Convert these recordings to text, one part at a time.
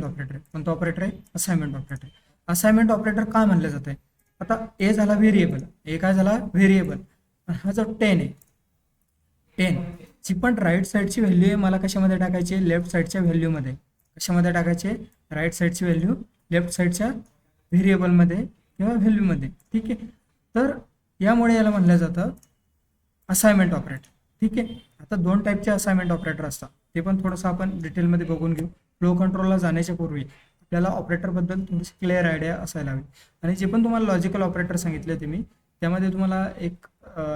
Operator आहे. कोणता operator आहे? Assignment operator. असाइनमेंट ऑपरेटर काय म्हणलं जाते? आता ए झाला व्हेरिएबल, ए काय झाला? व्हेरिएबल. हा जो 10 आहे, 10 ची पण राईट साईडची व्हॅल्यू आहे, मला कशामध्ये टाकायची? लेफ्ट साईडच्या व्हॅल्यूमध्ये. कशामध्ये टाकायचे? राईट साईडची व्हॅल्यू लेफ्ट साईडच्या व्हेरिएबलमध्ये किंवा व्हॅल्यूमध्ये. ठीक आहे. तर यामुळे याला म्हणलं जातं असाइनमेंट ऑपरेटर. ठीक आहे. आता दोन टाईपचे असाइनमेंट ऑपरेटर असतात, ते पण थोडंसं आपण डिटेलमध्ये बघून घेऊ. फ्लो कंट्रोलला जाण्याच्या पूर्वी आपल्याला ऑपरेटरबद्दल थोडीशी क्लिअर आयडिया असायला हवी. आणि जे पण तुम्हाला लॉजिकल ऑपरेटर सांगितले ते मी, त्यामध्ये तुम्हाला एक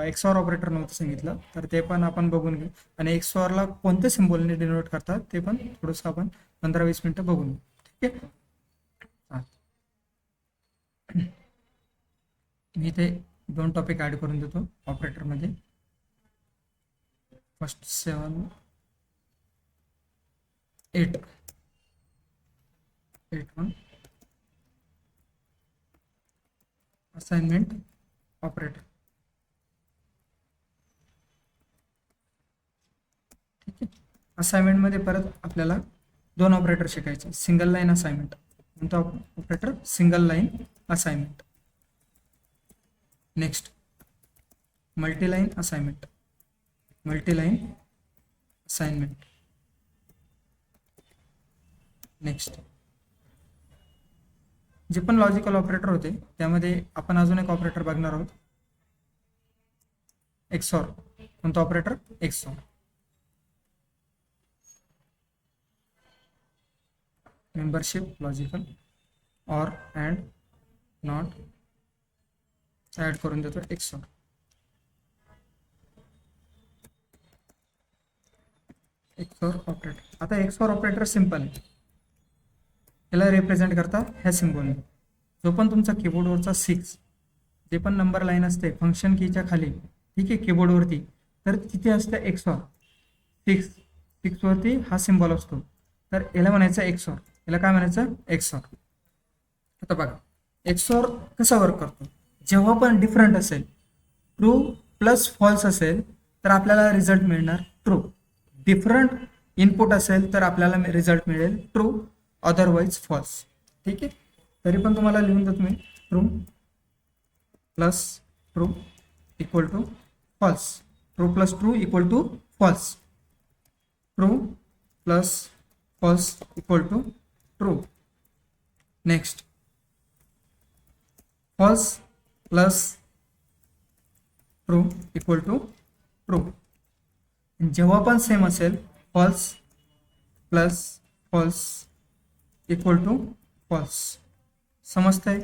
एक्सऑर ऑपरेटर नव्हतं सांगितलं, तर ते पण आपण बघून घेऊ. आणि एक्सऑरला कोणत्या सिम्बॉलने डिनोट करतात ते पण थोडंसं आपण 15-20 मिनिटं बघून घेऊ. ठीक आहे. मी इथे दोन टॉपिक ॲड करून देतो ऑपरेटरमध्ये. First 7, 8, 1 assignment operator. ठीक आहे. असाइनमेंटमध्ये परत आपल्याला दोन ऑपरेटर शिकायचे. Single line assignment. कोणता operator? Single line assignment. Next multiline assignment. Multiline assignment. Next जे पण लॉजिकल ऑपरेटर होते त्यामध्ये आपण अजून एक ऑपरेटर बघणार आहोत, एक्सऑर. कोणता operator? XOR. Membership, logical, or, and, not add करून देतो एक्सऑर. XOR operator. आता एक्सऑर ऑपरेटर सिंपल आहे. याला रिप्रेझेंट करता ह्या सिम्बॉलने. जो पण तुमचा कीबोर्डवरचा 6 जे पण नंबर लाईन असते फंक्शन कीच्या खाली, ठीक आहे, कीबोर्डवरती, तर तिथे असतं एक्सऑर. 6 वरती हा सिम्बॉल असतो, तर याला म्हणायचं एक्सऑर. याला काय म्हणायचं? एक्सऑर. आता बघा एक्सऑर कसा वर्क करतो. जेव्हा पण डिफरंट असेल, ट्रू प्लस फॉल्स असेल तर आपल्याला रिझल्ट मिळणार ट्रू. डिफरंट इनपुट असेल तर आपल्याला रिझल्ट मिळेल ट्रू, अदरवाईज फॉल्स. ठीक आहे. तरी पण तुम्हाला लिहून देतो मी, true plus true equal to false. True plus true equal to false. True plus false equal to true. Next false plus true equal to true. जेव्हा पण सेम असेल, false plus false equal to false. समजतंय?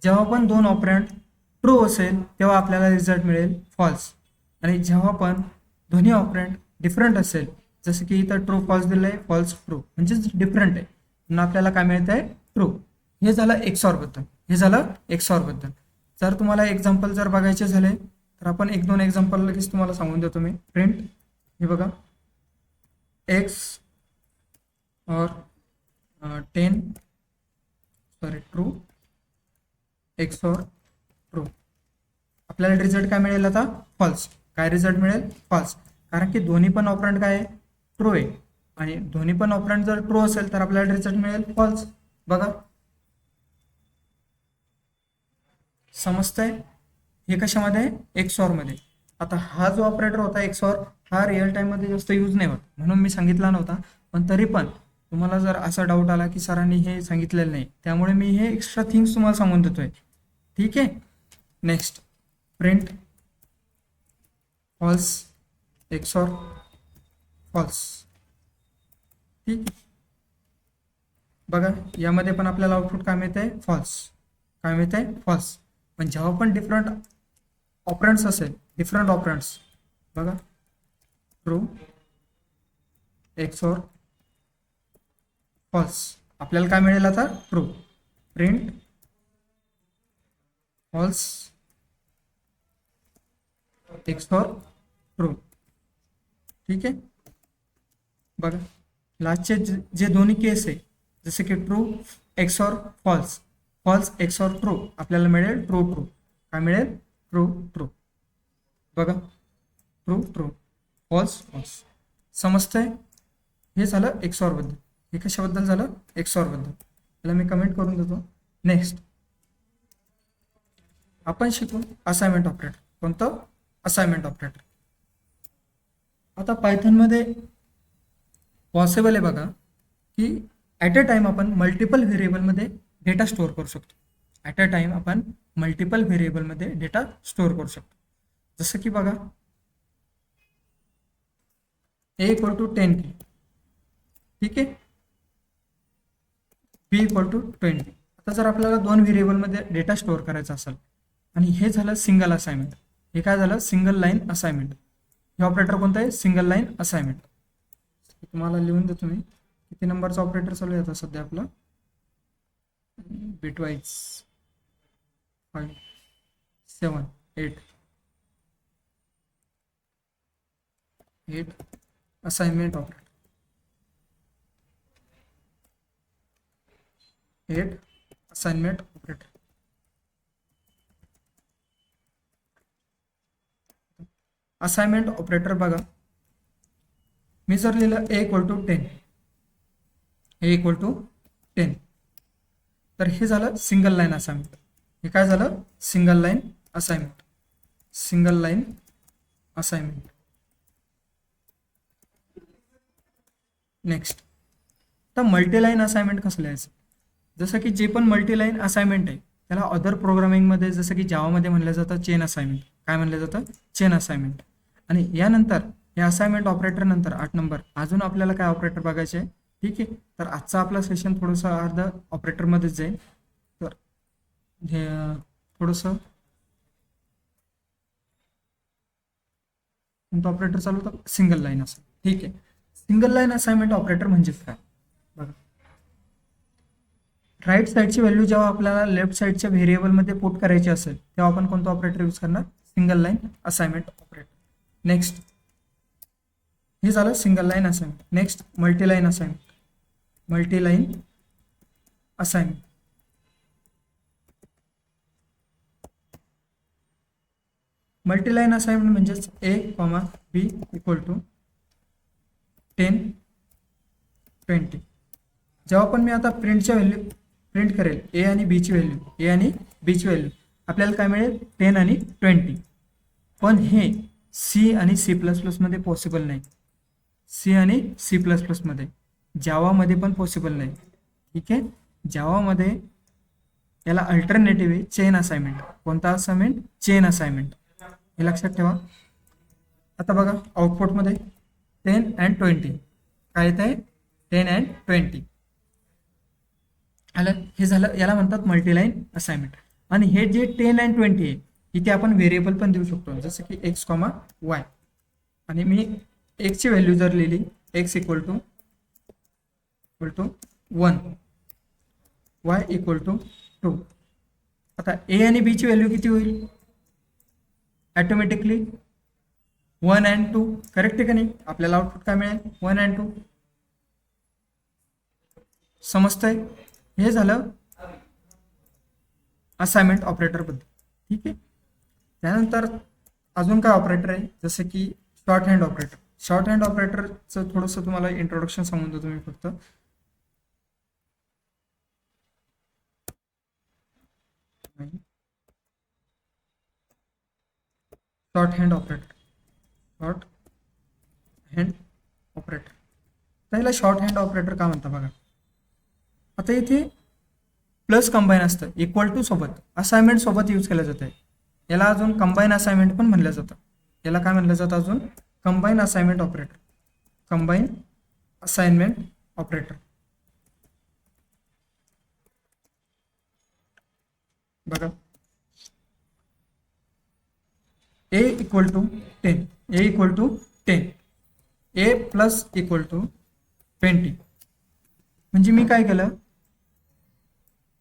जेव्हा पण दोन ऑपरंट true असेल तेव्हा आपल्याला रिझल्ट मिळेल फॉल्स. आणि जेव्हा पण दोन्ही ऑपरंट डिफरंट असेल, जसं की इथं ट्रू फॉल्स दिलं आहे, फॉल्स ट्रू, म्हणजेच डिफरंट आहे, म्हणून आपल्याला काय मिळत आहे? ट्रू. हे झालं एक्सऑर बद्दल. हे झालं एक्सऑर बद्दल. जर तुम्हाला एक्झाम्पल जर बघायचे झाले तर आपण 1-2 एक्झाम्पल लगेच तुम्हाला सांगून देतो मी. प्रिंट, हे बघा, एक्स और 10 ट्रू एक्स और ट्रू. आपल्याला रिझल्ट काय मिळेल? आता फॉल्स. काय रिझल्ट मिळेल? फॉल्स. कारण की दोन्ही पण ऑपरंट काय आहे? ट्रू आहे. आणि दोन्ही पण ऑपरंट जर ट्रू असेल तर आपल्याला रिझल्ट मिळेल फॉल्स. बघा, समजतंय? हे कशामध्ये? एक्सऑर मध्ये. आता हा जो ऑपरेटर होता एक्सऑर, हा रिअल टाइम मध्ये जास्त यूज नाही होत, म्हणून मी सांगितला नव्हता. पण तरी पण तुम्हाला जर असा डाऊट आला की सरांनी हे सांगितलेलं नाही, त्यामुळे मी हे एक्स्ट्रा थिंग्स तुम्हाला सांगून देतोय. ठीक आहे. Next print false XOR false. ठीक. बघा यामध्ये पण आपल्याला आउटपुट काय मिळत आहे? फॉल्स. काय मिळत आहे? फॉल्स. पण जेव्हा पण डिफरंट ऑपरंट्स असेल, डिफरंट ऑपरंट्स, बघा, ट्रू एक्सऑर फॉल्स, आपल्याला काय मिळेल? आता true. Print false XOR true. ठीक आहे. बघा लास्टचे जे दोन्ही केस आहे, जसे की true XOR false, false XOR true, आपल्याला मिळेल ट्रू ट्रू. काय मिळेल? True true. बघा, ट्रू ट्रू, फॉल्स फॉल्स. समजतंय? हे झालं एक्सऑर बद्दल. हे कशाबद्दल झालं, एक्सॉर बद्दल. त्याला मी कमेंट करून देतो. नेक्स्ट आपण शिकू असाइनमेंट ऑपरेटर. कोणतं, असाइनमेंट ऑपरेटर. आता पायथनमध्ये पॉसिबल आहे बघा की ॲट अ टाइम आपण मल्टिपल व्हेरिएबलमध्ये डेटा स्टोअर करू शकतो. ॲट अ टाइम आपण मल्टिपल व्हेरिएबलमध्ये डेटा स्टोअर करू शकतो. जसं की बघा a इक्वल टू 10k, ठीक आहे, b इक्वल टू 20. आता जर आपल्याला 2 व्हेरिएबलमध्ये डेटा स्टोअर करायचा असेल आणि हे झालं सिंगल असाइनमेंट, हे काय झालं, सिंगल लाईन असाइनमेंट. हे ऑपरेटर कोणतं आहे, सिंगल लाईन असाइनमेंट. तुम्हाला लिहून देतो मी किती नंबरचा ऑपरेटर चालू आहे आता सध्या आपला, bitwise 5 7 8 assignment operator, 8 assignment operator. Assignment operator बघा, मी जर लिहिलं a equal to 10, a equal to 10, तर हे झालं सिंगल लाईन असाइनमेंट. हे काय झालं, single line assignment, single line assignment. Next आता मल्टीलाईन असाइनमेंट कसं लिहायचं. जसं की जे पण मल्टीलाईन असाइनमेंट आहे त्याला अदर प्रोग्रामिंगमध्ये जसं की जावामध्ये म्हणलं जातं चेन असाइनमेंट. काय म्हणलं जातं, चेन असाइनमेंट. आणि यानंतर या असाइनमेंट ऑपरेटर नंतर 8 नंबर अजून आपल्याला काय ऑपरेटर बघायचे आहे, ठीक आहे. तर आजचा आपला सेशन थोडंसं अर्ध ऑपरेटरमध्येच जाईल. तर हे थोडंसं कोणतं ऑपरेटर चालू होतं, सिंगल लाईन असं, ठीक आहे. सिंगल लाईन असाइनमेंट ऑपरेटर म्हणजेच काय बघा, राईट साईडची व्हॅल्यू जेव्हा आपल्याला लेफ्ट साईडच्या व्हेरिएबलमध्ये पुट करायची असेल तेव्हा आपण कोणतं ऑपरेटर यूज करणार, single line assignment operator. Next हे झालं single line assignment. Next multiline assignment, multiline assignment. Multiline assignment म्हणजेच a, b इक्वल टू 10 20. जेव्हा पण मी आता प्रिंटच्या व्हॅल्यू प्रिंट करेल a आणि b ची व्हॅल्यू, a आणि b ची व्हॅल्यू आपल्याला काय मिळेल, 10 आणि 20. पण हे C आणि C++ मध्ये पॉसिबल नाही. C आणि C++ मध्ये, जावामध्ये पण पॉसिबल नाही, ठीक आहे. जावामध्ये याला अल्टरनेटिव्ह आहे चेन असाइनमेंट. कोणता असाइनमेंट, चेन असाइनमेंट. हे लक्षात ठेवा. आता बघा आउटपुटमध्ये 10 and 20 काय येत आहे, 10 and 20 आलं. हे झालं, याला म्हणतात मल्टीलाईन असाइनमेंट. आणि हे जे 10 and 20 आहे इथे आपण व्हेरिएबल पण देऊ शकतो, जसं की x, y. आणि मी x ची व्हॅल्यू जर लिहिली, x equal to 1, y equal to 2. आता a आणि b ची व्हॅल्यू किती होईल, ऑटोमॅटिकली 1 and 2, करेक्ट आहे का नाही. आपल्याला आउटपुट काय मिळेल, 1 and 2. समजतंय. हे झालं असाइनमेंट ऑपरेटर बद्दल, ठीक आहे. त्यानंतर अजून काय ऑपरेटर आहे, जसं की short hand operator. Short hand ऑपरेटरचं थोडंसं तुम्हाला इंट्रोडक्शन सांगून देतो मी फक्त. Short hand operator, short hand operator. त्याला शॉर्ट हँड ऑपरेटर का म्हणता बघा. आता इथे प्लस कंबाईन असतं, इक्वल टू सोबत असाइनमेंट सोबत यूज केलं जातं. याला अजून कंबाईन असाइनमेंट पण म्हणलं जातं. याला काय म्हणलं जातं अजून, combine assignment operator, combine assignment operator. बघा a equal to 10, a equal to 10, a plus equal to 20. म्हणजे मी काय केलं,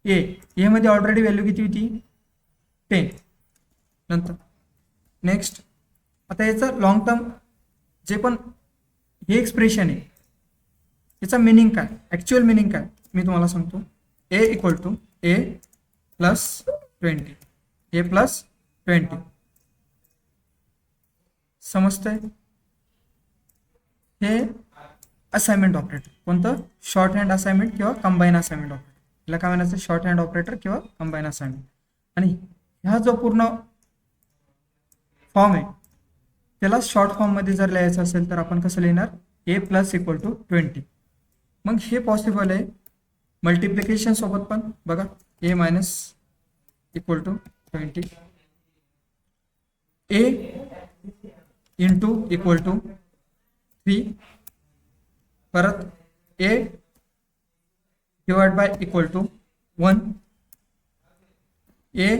ए मध्ये ऑलरेडी व्हॅल्यू किती होती, 10. नंतर नेक्स्ट आता याचं लॉंग टर्म जे पण हे एक्सप्रेशन आहे याचा मिनिंग काय, ॲक्च्युअल मिनिंग काय मी तुम्हाला सांगतो. A equal to A plus 20, A plus 20. समजतंय. हे असाइनमेंट ऑपरेटर. कोणतं? शॉर्ट हँड असाइनमेंट किंवा कंबाईन असाइनमेंट ऑपरेटर. याला काय म्हणायचं? शॉर्ट हँड ऑपरेटर किंवा कंबाईन असाइनमेंट. आणि ह्या जो पूर्ण फॉर्म आहे त्याला शॉर्ट फॉर्ममध्ये जर लिहायचं असेल तर आपण कसं लिहिणार? A plus equal to 20. मग हे पॉसिबल आहे मल्टिप्लिकेशन सोबत पण. बघा, A minus equal to 20, A into equal to 3, परत A divide by equal to 1, A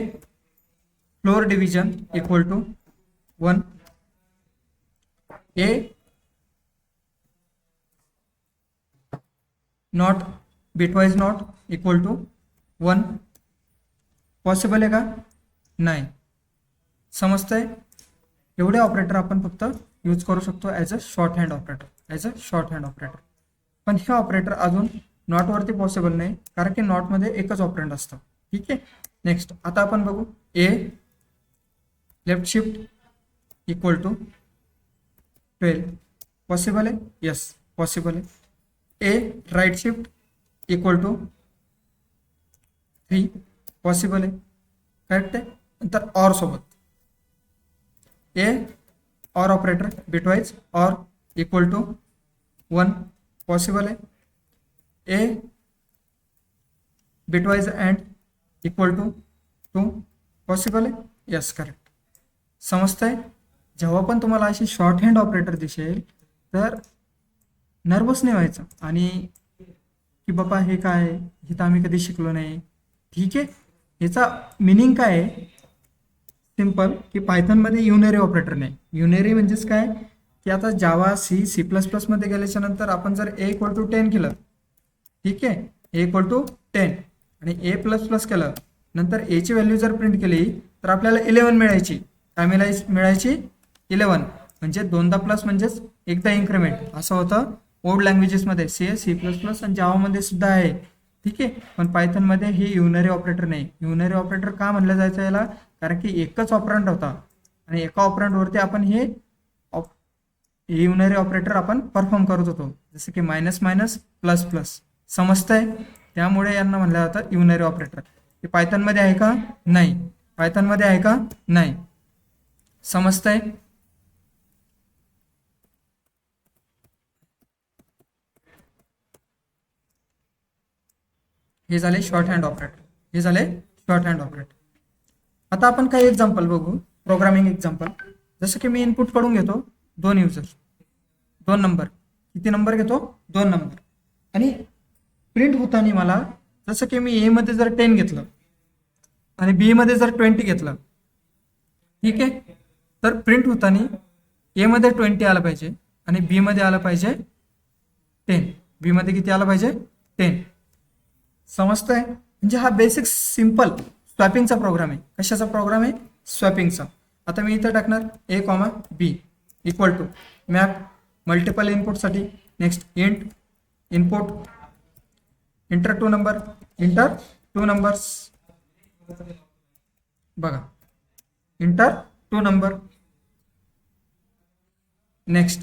floor division equal to 1, A not bitwise not equal to 1. Possible आहे का? नाही. समजतंय? एवढे ऑपरेटर आपण फक्त यूज करू शकतो as a short hand operator, as a short hand operator. पण हे ऑपरेटर अजून नॉटवरती पॉसिबल नाही, कारण की नॉटमध्ये एकच ऑपरेंड असतं. ठीक आहे. नेक्स्ट आता आपण बघू. A left shift equal to 12. Possible आहे? यस, पॉसिबल आहे. A right shift equal to 3. Possible आहे. करेक्ट आहे. नंतर ऑर सोबत A or operator bitwise or equal to 1. Possible आहे. A bitwise and equal to 2. Possible आहे. Yes, correct. समजतंय? जेव्हा पण तुम्हाला अशी शॉर्ट हँड ऑपरेटर दिसेल तर नर्वस नाही व्हायचं आणि की बाबा हे काय, हे तर आम्ही कधी शिकलो नाही. ठीक आहे. याचा मिनिंग काय आहे? सिंपल, की पायथनमध्ये युनरी ऑपरेटर नाही. युनरी म्हणजेच काय, की आता जावा, सी प्लस प्लसमध्ये गेल्याच्या नंतर आपण जर ए इक्वल टू 10 केलं, ठीक आहे, ए इक्वल टू 10 आणि ए प्लस प्लस केलं, नंतर एची व्हॅल्यू जर प्रिंट केली तर आपल्याला 11 मिळायची. काय मिळायची? 11. म्हणजे दोनदा प्लस म्हणजेच एकदा इन्क्रीमेंट. असं होतं ओल्ड लँग्वेजेसमध्ये, सी प्लस प्लस आणि जावामध्ये सुद्धा आहे. ठीक आहे. पण पायथनमध्ये हे युनरी ऑपरेटर नाही. युनरी ऑपरेटर का म्हणलं जायचं याला? कारण की एकच ऑपरंड होता आणि एका ऑपरंडवरती आपण हे युनरी ऑपरेटर आपण परफॉर्म करत होतो, जसं की मायनस मायनस प्लस प्लस. समजतंय? त्यामुळे यांना म्हणलं जातं युनरी ऑपरेटर. हे पायथनमध्ये आहे का? नाही. पायथनमध्ये आहे का? नाही. समजतंय? हे झाले शॉर्ट हँड ऑपरेटर. हे झाले शॉर्ट हँड ऑपरेटर. आता आपण काही एक्झाम्पल बघू, प्रोग्रामिंग एक्झाम्पल. जसं की मी इनपुट कडून घेतो 2 युजर, 2 नंबर. किती नंबर घेतो? 2 नंबर. आणि प्रिंट होताना मला, जसं की मी ए मध्ये जर 10 घेतलं आणि बी मध्ये जर 20 घेतलं, ठीक आहे, तर प्रिंट होताना ए मध्ये 20 आलं पाहिजे आणि बी मध्ये आलं पाहिजे 10. बी मध्ये किती आलं पाहिजे? 10. समजतंय? म्हणजे हा बेसिक सिंपल स्वॅपिंगचा प्रोग्राम आहे. कशाचा प्रोग्राम आहे? स्वॅपिंगचा. आता मी इथं टाकणार A comma B equal to map multiple इनपुटसाठी. Next int input enter 2 number, enter 2 numbers. बघा, इंटर 2 नंबर. नेक्स्ट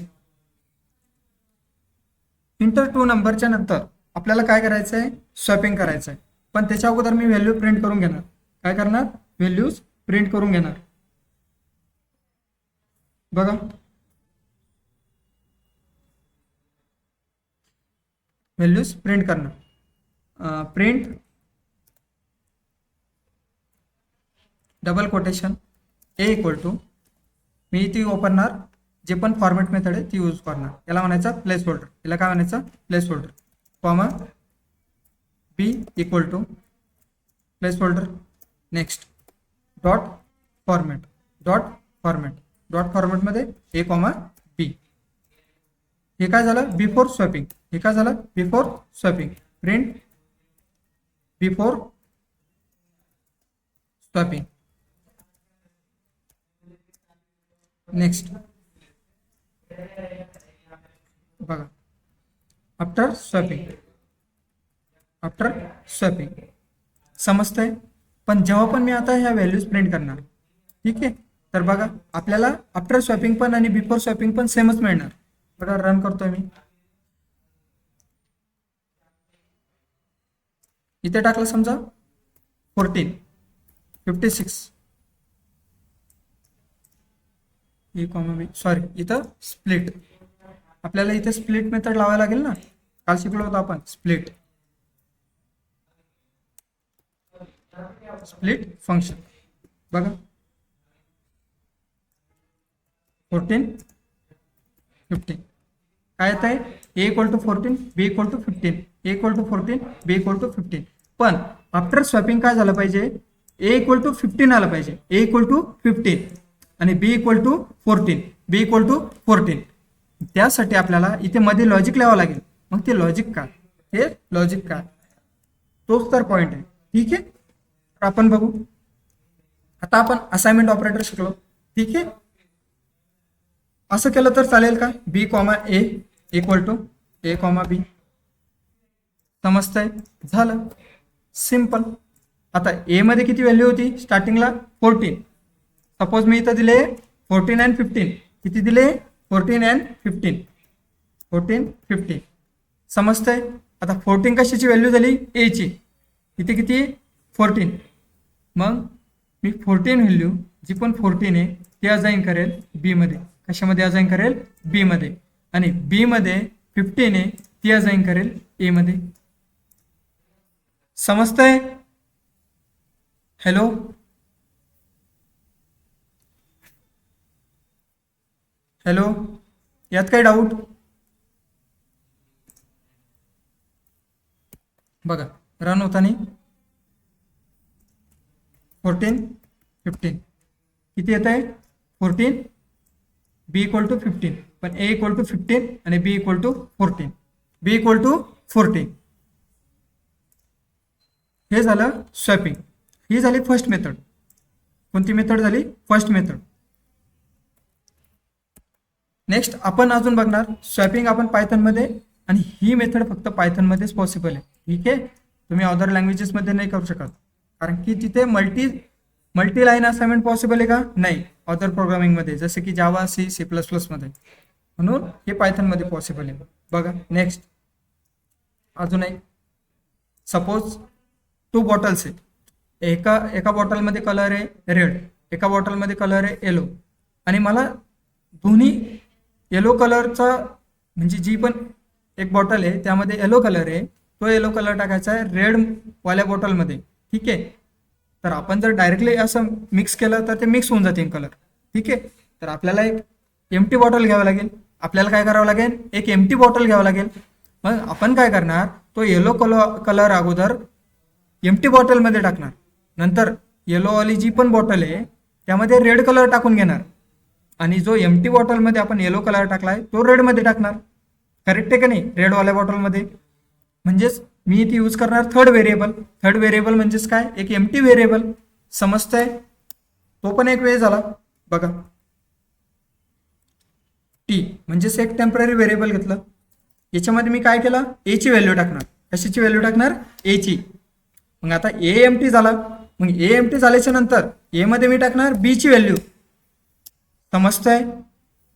इंटर 2 नंबरच्या नंतर आपल्याला काय करायचं आहे? स्वॅपिंग करायचं आहे. पण त्याच्या अगोदर मी व्हॅल्यू प्रिंट करून घेणार. काय करणार? व्हॅल्यूज प्रिंट करून घेणार. बघा, व्हॅल्यूज प्रिंट करणार. Print double quotation A equal to, मी ती वापरणार जे पण फॉर्मॅट मेथड आहे ती यूज करणार. याला म्हणायचं प्लेस होल्डर. याला काय म्हणायचं? Placeholder. Comma B equal to placeholder. Next dot format, dot format, dot फॉर्मॅटमध्ये ए कॉमा बी. हे काय झालं? Before swapping. हे काय झालं? Before swapping. Print before swapping. Next बघा, आफ्टर स्वॅपिंग, आफ्टर स्वॅपिंग. समजतंय? पण जेव्हा पण मी आता ह्या व्हॅल्यूज प्रिंट करणार, ठीक आहे, तर बघा आपल्याला आफ्टर स्वॅपिंग पण आणि बिफोर स्वॅपिंग पण सेमच मिळणार. बघा, रन करतोय मी. इथे टाकलं समजा 14 56 ए कॉमा बी, सॉरी इथं स्प्लिट, आपल्याला इथे स्प्लिट मेथड लावायला लागेल ना, काल शिकलो होतो आपण स्प्लिट फंक्शन. बघा 14 15 काय येत आहे, A equal to 14 B equal to 15, A equal to 14 B equal to 15. पण आफ्टर स्वॅपिंग काय झालं पाहिजे, ए इक्वल टू 15 आलं पाहिजे, ए इक्वल टू 15 आणि B equal to 14, B equal to 14. त्यासाठी आपल्याला इथे मध्ये लॉजिक लावावं लागेल. मग ते लॉजिक काय, हे लॉजिक काय, तोच तर पॉइंट आहे. ठीक आहे, तर आपण बघू. आता आपण असाइनमेंट ऑपरेटर शिकलो. ठीक आहे, असं केलं तर चालेल का, B comma A equal to A comma B, समजतंय, झालं सिंपल. आता ए मध्ये किती व्हॅल्यू होती स्टार्टिंगला 14, सपोज मी इथं दिले 14 and 15, किती दिले 14 and 15, 14 15, समजतंय. आता 14 कशाची व्हॅल्यू झाली, ए ची, इथे किती 14, मग मी 14 व्हॅल्यू जी पण 14 आहे ती असाइन करेल बी मध्ये, कशामध्ये असाइन करेल, बी मध्ये, आणि बी मध्ये 15 आहे ती असाइन करेल ए मध्ये. समजतंय, हॅलो हॅलो, यात काय डाऊट, बघा रन होताना 14 15 किती येत आहे 14, बी इक्वल टू 15, पण ए इक्वल टू 15 आणि B equal to 14, B equal to 14. हे झालं स्वॅपिंग, ही झाली फर्स्ट मेथड. कोणती मेथड झाली, फर्स्ट मेथड. नेक्स्ट आपण अजून बघणार स्वॅपिंग आपण पायथन मध्ये, आणि ही मेथड फक्त पायथन मध्येच पॉसिबल आहे. ठीक आहे, तुम्ही अदर लँग्वेजेस मध्ये नाही करू शकत, कारण की तिथे मल्टी लाईन असाइनमेंट पॉसिबल आहे का, नाही अदर प्रोग्रामिंग मध्ये, जसे की जावा, सी, सी प्लस प्लस मध्ये, म्हणून हे पायथन मध्ये पॉसिबल आहे. बघा नेक्स्ट अजून एक, सपोज 2 बॉटल्स आहे, एका बॉटलमध्ये कलर आहे रेड, एका बॉटलमध्ये कलर आहे येलो, आणि मला दोन्ही येलो कलरचा, म्हणजे जी पण एक बॉटल आहे त्यामध्ये येलो कलर आहे, तो येलो कलर टाकायचा आहे रेड वाल्या बॉटलमध्ये. ठीक आहे, तर आपण जर डायरेक्टली असं मिक्स केलं तर ते मिक्स होऊन जातील कलर. ठीक आहे, तर आपल्याला एक एम्प्टी बॉटल घ्यावं लागेल. आपल्याला काय करावं लागेल, एक एम्प्टी बॉटल घ्यावं लागेल. मग आपण काय करणार, तो येलो कलर अगोदर एम्प्टी बॉटलमध्ये टाकणार, नंतर येलोवाली जी पण बॉटल आहे त्यामध्ये रेड कलर टाकून घेणार, आणि जो एम्प्टी बॉटलमध्ये आपण येलो कलर टाकलाय तो रेडमध्ये टाकणार. करेक्ट आहे का नाही, रेडवाल्या बॉटलमध्ये. म्हणजेच मी इथे यूज करणार थर्ड व्हेरिएबल. थर्ड व्हेरिएबल म्हणजेच काय, एक एम्प्टी व्हेरिएबल. समजतंय, तो पण एक वे झाला. बघा टी म्हणजेच एक टेम्पररी व्हेरिएबल घेतलं, याच्यामध्ये मी काय केलं, ए ची व्हॅल्यू टाकणार. कशाची व्हॅल्यू टाकणार, ए ची. मग आता ए एम्प्टी झाला, मग ए एम्प्टी झाल्याच्या नंतर ए मध्ये मी टाकणार बी ची व्हॅल्यू. समजतंय,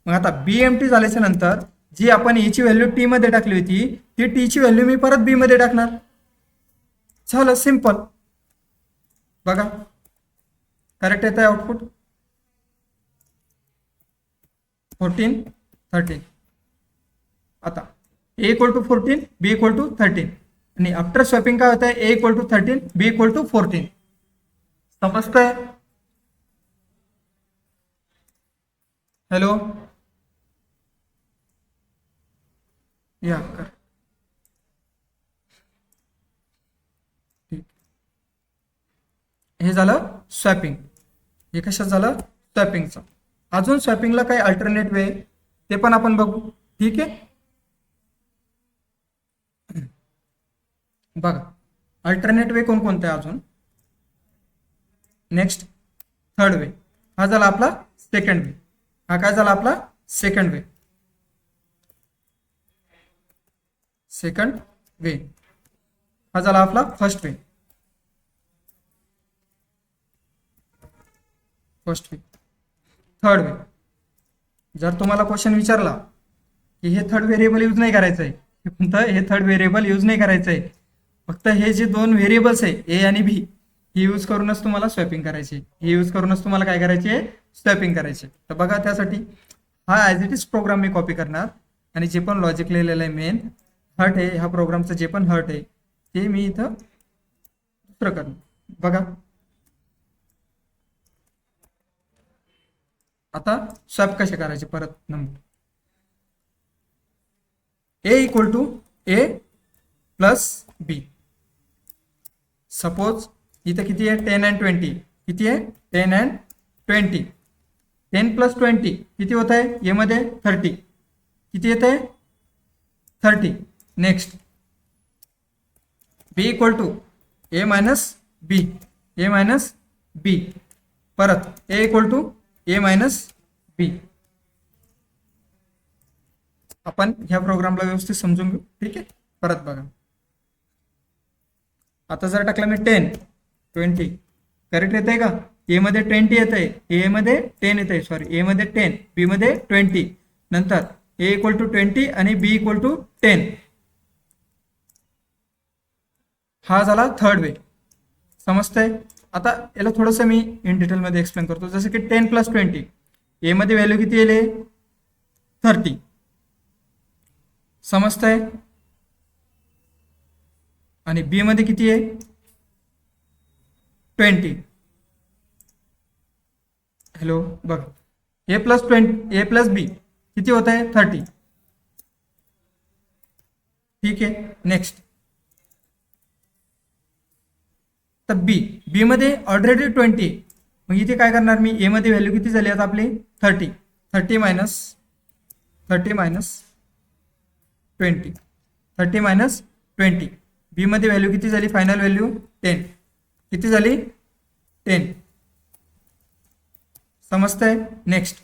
मग आता बी एम्प्टी झाल्याच्या नंतर जी आपण ए ची व्हॅल्यू टी मध्ये टाकली होती ती टी ची व्हॅल्यू मी परत बी मध्ये टाकणार. झालं सिंपल. बघा करेक्ट येत आहे आउटपुट 14 13. आता A equal to 14 B equal to 13, आणि आफ्टर स्वॅपिंग काय होत आहे, A equal to 13 B equal to 14. समजतंय, हॅलो या कर. ठीक, हे झालं स्वॅपिंग. हे कशात झालं, स्वॅपिंगचं. अजून स्वॅपिंगला काही अल्टरनेट वे ते पण आपण बघू. ठीक आहे, बघा अल्टरनेट वे कोणकोणते अजून. नेक्स्ट थर्ड वे, हा झाला आपला सेकंड वे. हा काय झाला आपला सेकंड वे. सेकंड वे हा झाला आपला first way. First way. Third way, जर तुम्हाला क्वेश्चन विचारला की हे थर्ड व्हेरिएबल यूज नाही करायचं आहे, हे थर्ड व्हेरिएबल यूज नाही करायचं आहे, फक्त हे जे दोन व्हेरिएबल्स आहे ए आणि बी हे यूज करूनच तुम्हाला स्वॅपिंग करायची, हे यूज करूनच तुम्हाला काय करायची आहे, स्वॅपिंग करायची. तर बघा त्यासाठी हा ॲज इट इज प्रोग्राम मी कॉपी करणार आणि जे पण लॉजिक लिहिलेलं आहे मेन हर्ट आहे ह्या प्रोग्रामचं जे पण हर्ट आहे ते मी इथं दुसरं करणार. बघा आता स्वॅप कसे करायचे परत number a equal to A plus b. Suppose इथं किती आहे 10 and 20 किती आहे 10 and 20 10 + 20 किती होत आहे ए मध्ये 30 किती येत आहे 30. Next B equal to A minus B परत A equal to A minus B. आपण ह्या प्रोग्रामला व्यवस्थित समजून घेऊ. ठीक आहे परत बघा आता जर टाकलं मी 10 20 करेक्ट येत आहे का ए मध्ये 20 येत आहे ए मध्ये 10 येत आहे सॉरी ए मध्ये 10 बी मध्ये 20 नंतर ए इक्वल टू 20 आणि बी इक्वल टू 10. हा झाला थर्ड वे समजतंय. आता याला थोडंसं मी इन डिटेलमध्ये एक्सप्लेन करतो. जसं की 10 + 20 ए मध्ये व्हॅल्यू किती येईल 30 समजतंय आणि बी मध्ये किती आहे 20. हॅलो बघा ए प्लस बी किती होत आहे 30. ठीक आहे नेक्स्ट तर बी मध्ये ऑलरेडी 20 मग इथे काय करणार मी ए मध्ये व्हॅल्यू किती झाली आता आपली 30 मायनस 20 बी मध्ये व्हॅल्यू किती झाली फायनल व्हॅल्यू 10 किती झाली 10 समजतंय. नेक्स्ट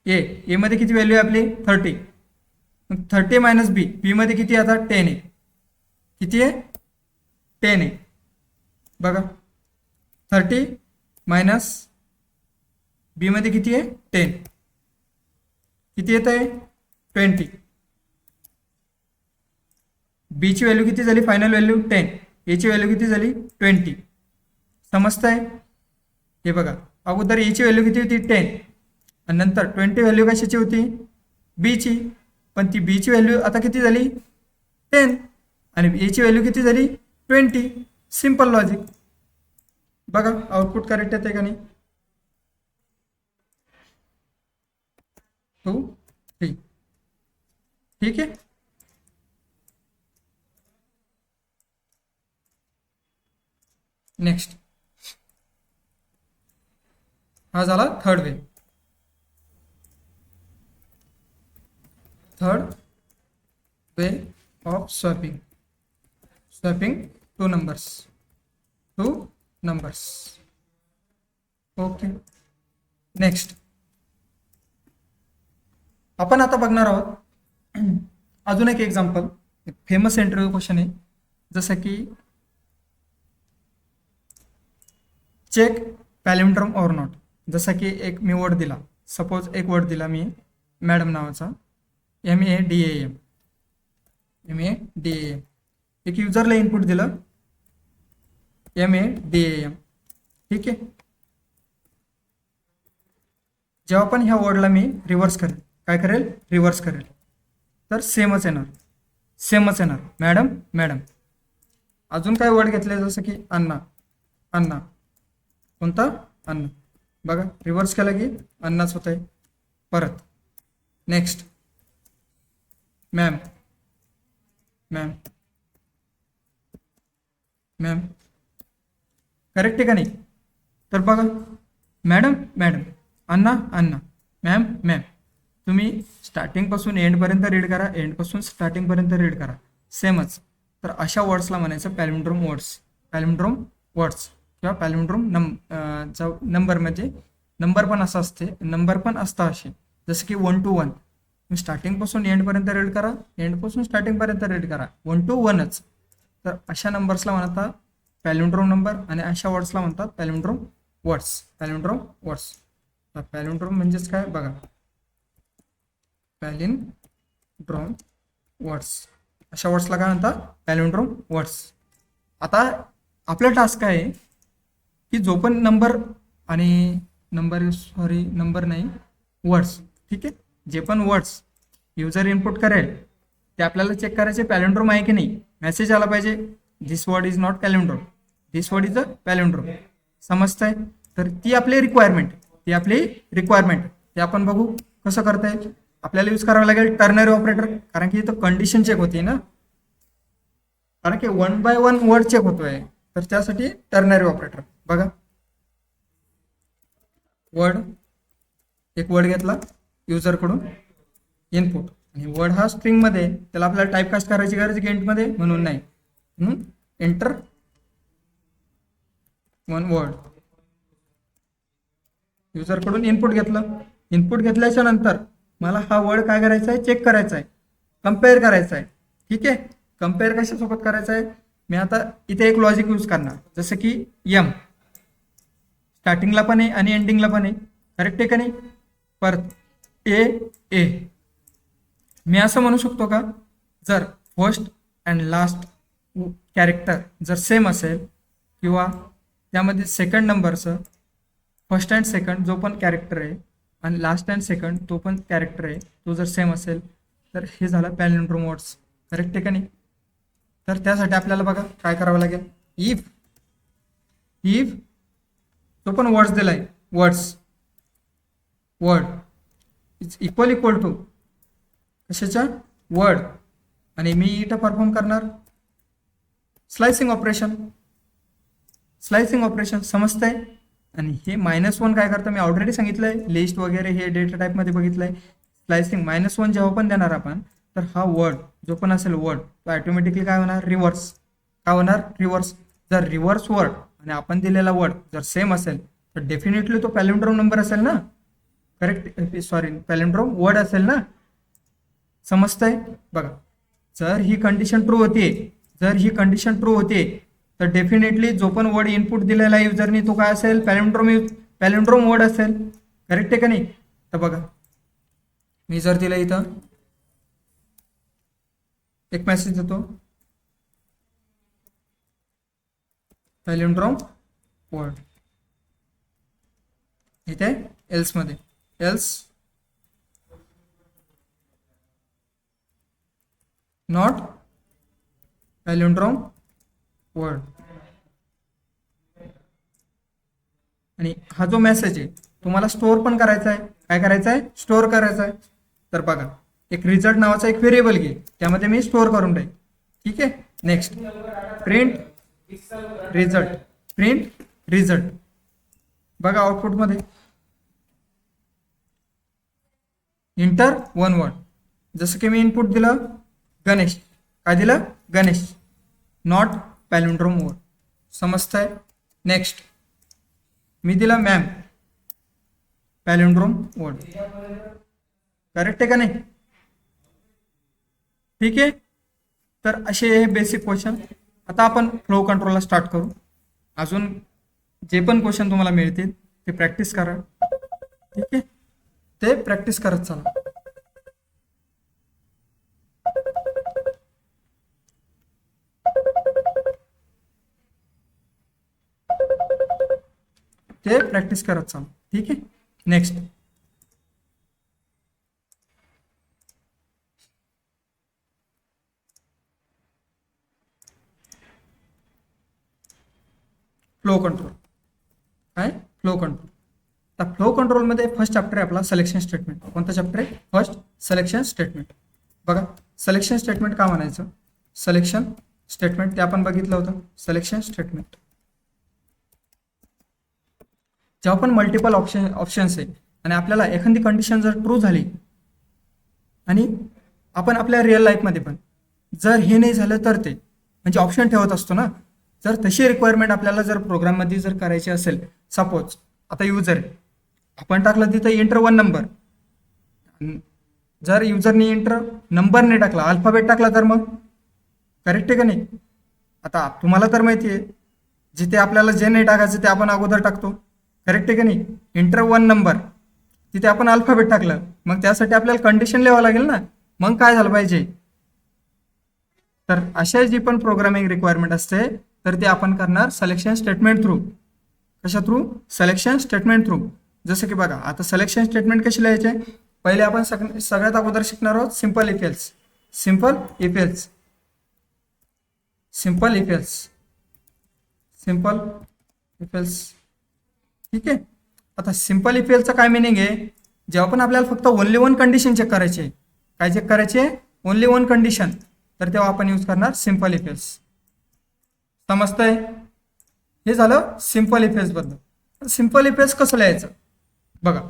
ए मध्ये किती व्हॅल्यू आहे आपली 30 मग 30 मायनस बी मध्ये किती आता 10 आहे किती आहे 10 आहे बघा 30 मायनस बी मध्ये किती आहे 10 किती येत आहे 20 बी ची व्हॅल्यू किती झाली फायनल व्हॅल्यू 10 ए ची व्हॅल्यू किती झाली 20 समजतंय. हे बघा अगोदर ए ची व्हॅल्यू किती होती 10 आणि नंतर 20 व्हॅल्यू कशाची होती बी ची पण ती बी ची व्हॅल्यू आता किती झाली 10 आणि ए ची व्हॅल्यू किती झाली 20. Simple logic. बघा आउटपुट करेक्ट येते का नाही 2 3 ठीक आहे. नेक्स्ट हा झाला third way of swapping two numbers. Okay next आपण आता बघणार आहोत अजून एक एक्झाम्पल फेमस इंटरव्ह्यू क्वेश्चन आहे जसं की चेक पॅलिंड्रोम ऑर नॉट. जसं की एक मी वर्ड दिला सपोज एक वर्ड दिला मी मॅडम नावाचा MADAM एक युजरला इनपुट दिलं MADAM ठीक आहे. जेव्हा पण ह्या वर्डला मी रिव्हर्स करेल काय करेल रिव्हर्स करेल तर सेमच येणार मॅडम. अजून काय वर्ड घेतले जसं की अण्णा कोणता अन्न बघा रिव्हर्स केला की अन्नाच होत आहे. परत नेक्स्ट मॅम करेक्ट आहे का नाही. तर बघा मॅडम अण्णा मॅम तुम्ही स्टार्टिंगपासून एंडपर्यंत रीड करा एंडपासून स्टार्टिंगपर्यंत रीड करा सेमच. तर अशा वर्ड्सला म्हणायचं पॅलिंड्रोम वर्ड्स किंवा पॅलिंड्रोम नंबर म्हणजे नंबर पण असं असते नंबर पण असतं असे जसं की 1 to 1 स्टार्टिंगपासून एंडपर्यंत रीड करा एंडपासून स्टार्टिंगपर्यंत रीड करा 1 to 1च. तर अशा नंबर्सला म्हणतात पॅलिंड्रोम नंबर आणि अशा वर्ड्सला म्हणतात पॅलिंड्रोम वर्ड्स. पॅलिंड्रोम म्हणजेच काय बघा पॅलिंड्रोम वर्ड्स अशा वर्ड्सला काय म्हणतात पॅलिंड्रोम वर्ड्स. आता आपला टास्क काय आहे की जो पण नंबर आणि नंबर नाही वर्ड्स, ठीक आहे, जे पण वर्ड्स युजर इनपुट करेल ते आपल्याला चेक करायचे पॅलिंड्रोम आहे की नाही. मेसेज आला पाहिजे this word is not palindrome, this word is a palindrome. समजतंय? तर ती आपली रिक्वायरमेंट ते आपण बघू कसं करता येईल. आपल्याला यूज करावं लागेल टर्नरी ऑपरेटर, कारण की इथं कंडिशन चेक होती ना, कारण की 1 बाय 1 वर्ड चेक होतोय, तर त्यासाठी टर्नरी ऑपरेटर. बघा एक वर्ड घेतला युजरकडून इनपुट, आणि वर्ड हा स्ट्रिंग मध्ये, त्याला आपल्याला टाईपकास्ट करायची गरज गेंट मध्ये म्हणून नाही, म्हणून एंटर 1 वर्ड. युजरकडून इनपुट घेतलं, इनपुट घेतल्याच्या नंतर मला हा वर्ड काय करायचा आहे, चेक करायचा आहे, कम्पेअर करायचा आहे. ठीक आहे, कम्पेअर कशासोबत करायचं आहे, मी आता इथे एक लॉजिक यूज करणार, जसं की एम स्टार्टिंगला पण आहे आणि एंडिंगला पण आहे, करेक्ट आहे का नाही. परत ए मी असं म्हणू शकतो का, जर फर्स्ट अँड लास्ट कॅरेक्टर जर सेम असेल, किंवा त्यामध्ये सेकंड नंबरचं फर्स्ट अँड सेकंड जो पण कॅरेक्टर आहे आणि लास्ट अँड सेकंड तो पण कॅरेक्टर आहे, तो जर सेम असेल तर हे झालं पॅलिंड्रोम वर्ड्स. करेक्ट आहे का नाही. तर त्यासाठी आपल्याला बघा काय करावं लागेल, इफ तो पण वर्ड्स दिलाय, वर्ड इज इक्वल टू कशाच्या वर्ड, आणि मी इथं परफॉर्म करणार स्लायसिंग ऑपरेशन. समजतंय. आणि हे -1 काय करतं मी ऑलरेडी सांगितलंय, लिस्ट वगैरे हे डेटा टाईपमध्ये बघितलंय. स्लायसिंग -1 जेव्हा पण देणार आपण, तर हा वर्ड जो पण असेल वर्ड तो ऑटोमॅटिकली काय होणार, रिव्हर्स. जर रिव्हर्स वर्ड आणि आपण दिलेला वर्ड जर सेम असेल तर डेफिनेटली तो पॅलिंड्रोम नंबर असेल ना, करेक्ट, सॉरी पॅलिंड्रोम वर्ड असेल ना. समजतंय. बघा, जर ही कंडिशन ट्रू होते तर डेफिनेटली जो पण वर्ड इनपुट दिलेला आहे युजरनी तो काय असेल, पॅलिंड्रोम वर्ड असेल. करेक्ट आहे का नाही. तर बघा मी जर दिलं इथं एक मेसेज देतो, पॅलिंड्रोम वर्ड, इथे एल्स मध्ये नॉट पॅलिंड्रोम वर्ड. आणि हा जो मेसेज आहे तुम्हाला स्टोअर पण करायचा आहे. काय करायचं आहे, स्टोअर करायचा आहे. तर बघा एक रिझल्ट नावाचा एक व्हेरिएबल घे, त्यामध्ये मी स्टोअर करून टाक. ठीक आहे. Next print result. बघा आउटपुट मध्ये इंटर 1 वर्ड. जसं की मी इनपुट दिलं गणेश, काय दिलं गणेश, नॉट पॅलिंड्रोम वर्ड. समजतंय. नेक्स्ट मी दिला मॅम, पॅलिंड्रोम वर्ड. करेक्ट आहे का नाही. ठीक आहे. तर असे हे बेसिक क्वेश्चन. आता आपण फ्लो कंट्रोलला स्टार्ट करू. अजून जे पण क्वेश्चन तुम्हाला मिळतील ते प्रॅक्टिस करा. ठीक आहे, ते प्रॅक्टिस करत चला. ठीक आहे. Next flow control. काय फ्लो कंट्रोल. आता फ्लो कंट्रोलमध्ये फर्स्ट चॅप्टर आहे आपला सिलेक्शन स्टेटमेंट. कोणता चॅप्टर आहे, फर्स्ट सिलेक्शन स्टेटमेंट. बघा सिलेक्शन स्टेटमेंट का म्हणायचं, सिलेक्शन स्टेटमेंट ते आपण बघितलं होतं. सिलेक्शन स्टेटमेंट जेव्हा पण मल्टिपल ऑप्शन्स आहे आणि आपल्याला एखादी कंडिशन जर ट्रू झाली, आणि आपण आपल्या रिअल लाईफमध्ये पण जर हे नाही झालं तर ते म्हणजे ऑप्शन ठेवत असतो ना. जर तशी रिक्वायरमेंट आपल्याला जर प्रोग्राममध्ये जर करायची असेल, सपोज आता युजर आहे, आपण टाकलं तिथं एंटर 1 नंबर, जर युजरने एंटर नंबर नाही टाकला, अल्फाबेट टाकला, तर मग करेक्ट आहे का नाही. आता तुम्हाला तर माहिती आहे जिथे आपल्याला जे नाही टाकायचं ते आपण अगोदर टाकतो. करेक्ट आहे का नाही. एंटर 1 नंबर तिथे आपण अल्फाबेट टाकलं, मग त्यासाठी आपल्याला कंडिशन लिहावं लागेल ना. मग काय झालं पाहिजे, तर अशा जी पण प्रोग्रामिंग रिक्वायरमेंट असते तर ते आपण करणार सिलेक्शन स्टेटमेंट थ्रू. कशा थ्रू? Selection statement through. जसं की बघा आता सिलेक्शन स्टेटमेंट कशी लिहायचे, पहिले आपण सगळ्यात अगोदर शिकणार आहोत simple if else. Simple if else, simple if else, simple if else. ठीक आहे. आता सिंपल इफ एल्सचं काय मिनिंग आहे, जेव्हा पण आपल्याला फक्त ओनली वन कंडिशन चेक करायचे, काय चेक करायचे? ओनली वन कंडिशन, तर तेव्हा आपण यूज करणार सिंपल इफ एल्स. समजतंय? हे झालं सिंपल इफ एल्स बद्दल. सिंपल इफ एल्स कसं लिहायचं बघा,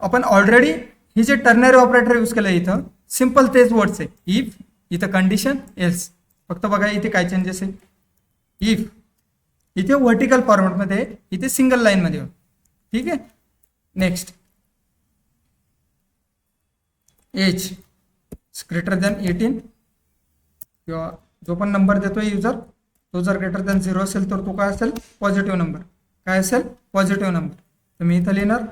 आपण ऑलरेडी ही जे टर्नरी ऑपरेटर यूज केलं इथं सिंपल तेच वर्ड्स आहे. इफ, इथं कंडिशन, एल्स. फक्त बघा इथे काय चेंजेस आहे. इफ इथे व्हर्टिकल फॉर्मॅटमध्ये, इथे सिंगल लाईन मध्ये. ठीक आहे. नेक्स्ट, एज ग्रेटर दॅन 18 किंवा जो पण नंबर देतोय युजर तो जर ग्रेटर दॅन 0 असेल तर तो काय असेल? Positive number. काय असेल? Positive number. तर मी इथं लिहिणार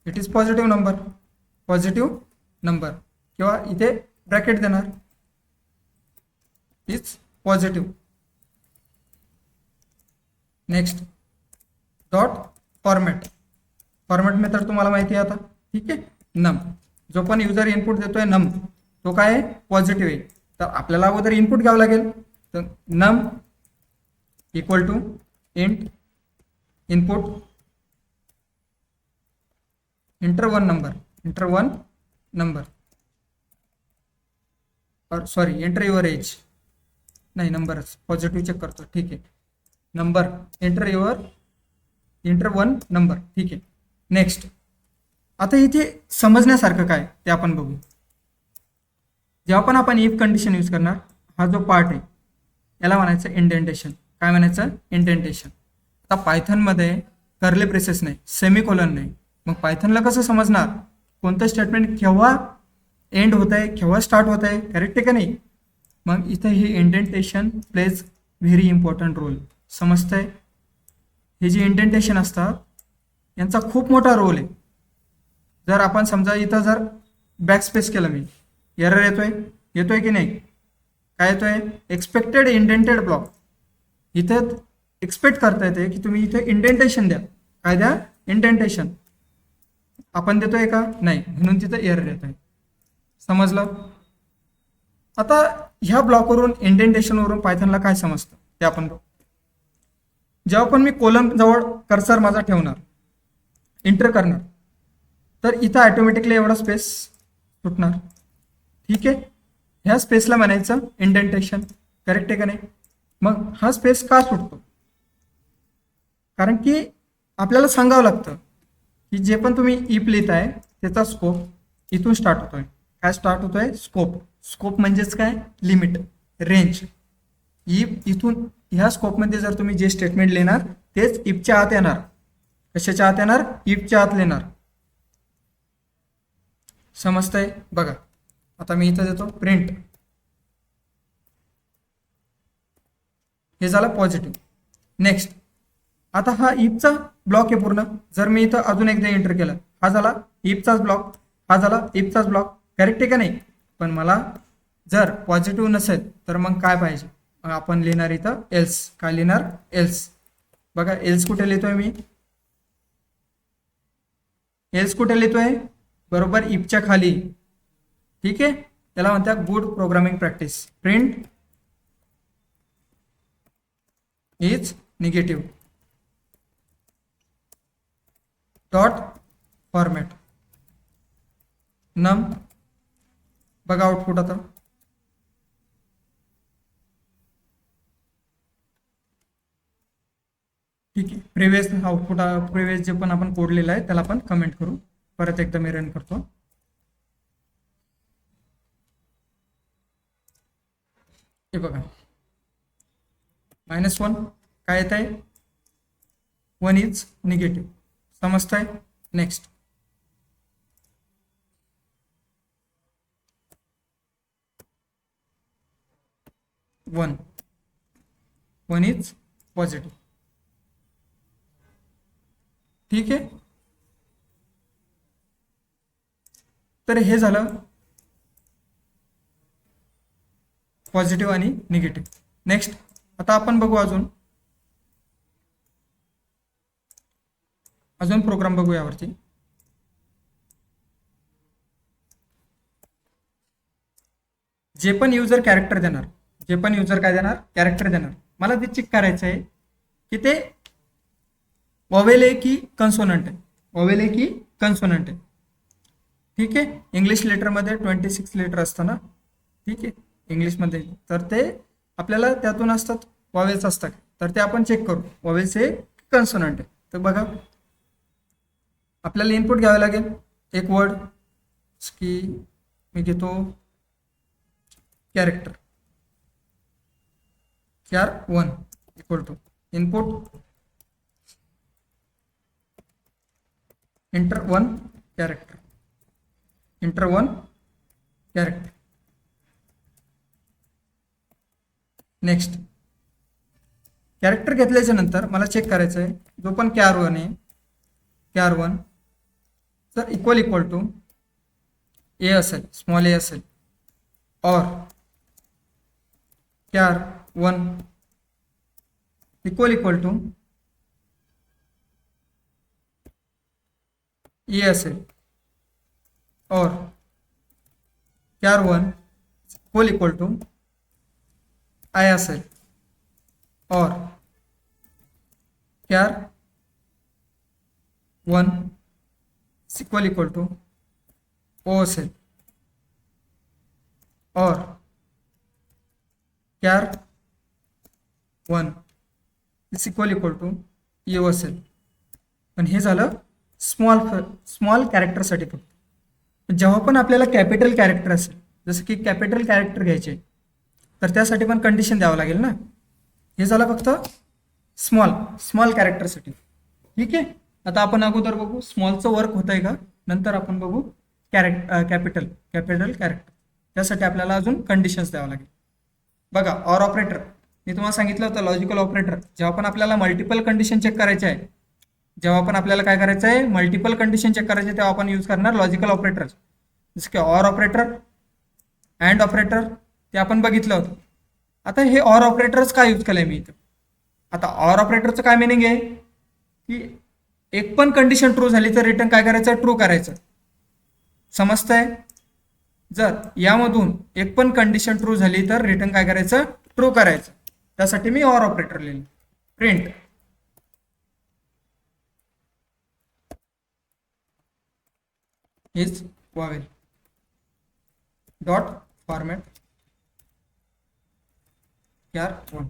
it is positive number, positive number, किंवा इथे ब्रॅकेट देणार is positive. Next, dot format. Format method तुम्हाला माहिती आहे आता. ठीक आहे. नम, जो पण युजर इनपुट देतोय नम तो काय आहे? पॉझिटिव्ह आहे. तर आपल्याला अगोदर इनपुट घ्यावं लागेल. तर num equal to int input enter one number, enter one number, or sorry enter your age, नाही नंबरच, पॉझिटिव्ह चेक करतो. ठीक आहे. Number enter your, enter one number. ठीक आहे. नेक्स्ट, आता इथे समजण्यासारखं काय ते आपण बघू. जेव्हा पण आपण इफ कंडिशन यूज करणार, हा जो पार्ट आहे याला म्हणायचं इंडेंटेशन. काय म्हणायचं? इंडेंटेशन. आता पायथनमध्ये कर्ली ब्रेसेस नाही, सेमीकोलन नाही, मग पायथनला कसं समजणार कोणतं स्टेटमेंट केव्हा एंड होत आहे, केव्हा स्टार्ट होत आहे? करेक्ट आहे का नाही? मग इथे हे indentation plays very important role. समजतंय? हे जे इंडेंटेशन असतात यांचा खूप मोठा रोल आहे. जर आपण समजा इथं जर बॅकस्पेस केलं मी, एरर येतोय, येतोय की नाही? काय येतोय? Expected indented block. इथं एक्सपेक्ट करता येते की तुम्ही इथे इंडेंटेशन द्या. काय द्या? इंडेंटेशन. आपण देतोय का? नाही, म्हणून तिथं एरर येतोय. समजलं? आता ह्या ब्लॉकवरून, इंडेंटेशनवरून पायथनला काय समजतं ते आपण बघू. जेव्हा पण मी कोलम जवळ कर्सर माझा ठेवणार, इंटर करणार, तर इथं ऑटोमॅटिकली एवढा स्पेस सुटणार. ठीक आहे. ह्या स्पेसला म्हणायचं इंडेंटेशन. करेक्ट आहे का नाही? मग हा स्पेस का सुटतो? कारण की आपल्याला सांगावं लागतं की जे पण तुम्ही इफ लिहिताय त्याचा स्कोप इथून स्टार्ट होतोय. काय स्टार्ट होतोय? स्कोप. स्कोप म्हणजेच काय? Limit, range. इफ इथून ह्या स्कोपमध्ये जर तुम्ही जे स्टेटमेंट लिहिणार तेच इफच्या आत येणार. कशाच्या आत येणार? इफच्या आत लिहिणार. समजतंय? बघा आता मी इथं देतो प्रिंट. हे झालं पॉझिटिव्ह. नेक्स्ट, आता हा इफचा ब्लॉक आहे पूर्ण. जर मी इथं अजून एकदा एंटर केलं, हा झाला इफचाच ब्लॉक, हा झाला इफचाच ब्लॉक. करेक्ट आहे का नाही? पण मला जर पॉझिटिव्ह नसेल तर मग काय पाहिजे? मग आपण लिहिणार इथं एल्स. काय लिहिणार? एल्स. बघा एल्स कुठे लिहितोय मी? एल्स कुठे लिहितोय? बरोबर इफच्या खाली. ठीक आहे. त्याला म्हणतात good programming practice. Print is negative dot format. नम, बघा आउटपुट आता. ठीक आहे. प्रिव्हियस आउटपुट, प्रिव्हियस जे पण आपण कोड लिहिला आहे त्याला आपण कमेंट करू. परत एकदा मी रन करतो. हे बघा -1 काय येत आहे? 1 इज निगेटिव्ह. समजतंय? Next, one is positive. ठीक आहे. तर हे झालं पॉझिटिव्ह आणि निगेटिव्ह. नेक्स्ट आता आपण बघू अजून प्रोग्राम बघू यावरती. जे पण युजर कॅरेक्टर देणार, जे पण युजर काय देणार, कॅरेक्टर देणार, मला ते चेक करायचं आहे की ते वॉवेल आहे की कन्सोनंट आहे, वॉवेल आहे की कन्सोनंट आहे. ठीक आहे. इंग्लिश लेटरमध्ये 26 लेटर असतं ना, ठीक आहे, इंग्लिशमध्ये. तर ते आपल्याला त्यातून असतात, वॉवेल्स असतात, तर ते आपण चेक करू वॉवेल्स आहे कन्सोनंट आहे. तर बघा आपल्याला इनपुट घ्यावे लागेल एक वर्ड की मी घेतो character, CHAR1 equal to input enter 1 character, enter 1 character. Next character घेतल्याच्या नंतर मला चेक करायचं आहे जो पण CHAR1 आहे, CHAR1 जर इक्वल टू ए असेल, स्मॉल ए असेल, और CHAR1 इक्वल टू ए असेल, और CHAR1 इक्वल टू आय असेल, और CHAR1 इक्वल टू ओ असेल, और CHAR1 इक्वल टू यू असेल. पण हे झालं स्मॉल कॅरेक्टरसाठी फक्त. जेव्हा पण आपल्याला कॅपिटल कॅरेक्टर असेल, जसं की कॅपिटल कॅरेक्टर घ्यायचे, तर त्यासाठी पण कंडिशन द्यावं लागेल ना. हे झालं फक्त स्मॉल कॅरेक्टरसाठी. ठीक आहे. आता आपण अगोदर बघू स्मॉलचं वर्क होत आहे का, नंतर आपण बघू कॅपिटल कॅरेक्टर. त्यासाठी आपल्याला अजून कंडिशन्स द्यावं लागेल. बघा ऑर ऑपरेटर मी तुम्हाला सांगितलं होतं, लॉजिकल ऑपरेटर. जेव्हा पण आपल्याला मल्टिपल कंडिशन चेक करायचे आहे, जेव्हा पण आपल्याला काय करायचं आहे, मल्टिपल कंडिशन चेक करायचे, तेव्हा आपण यूज करणार लॉजिकल ऑपरेटर. जसं की ऑर ऑपरेटर, अँड ऑपरेटर, ते आपण बघितलं होतं. आता हे ऑर ऑपरेटरच काय यूज केलंय मी इथं. आता ऑर ऑपरेटरचं काय मिनिंग आहे की एक पण कंडिशन ट्रू झाली तर रिटर्न काय करायचं, ट्रू करायचं. समजतंय. जर यामधून एक पण कंडिशन ट्रू झाली तर रिटर्न काय करायचं, ट्रू करायचं. त्यासाठी मी ऑर ऑपरेटर लिहिलं. Print is vowel dot format CHAR1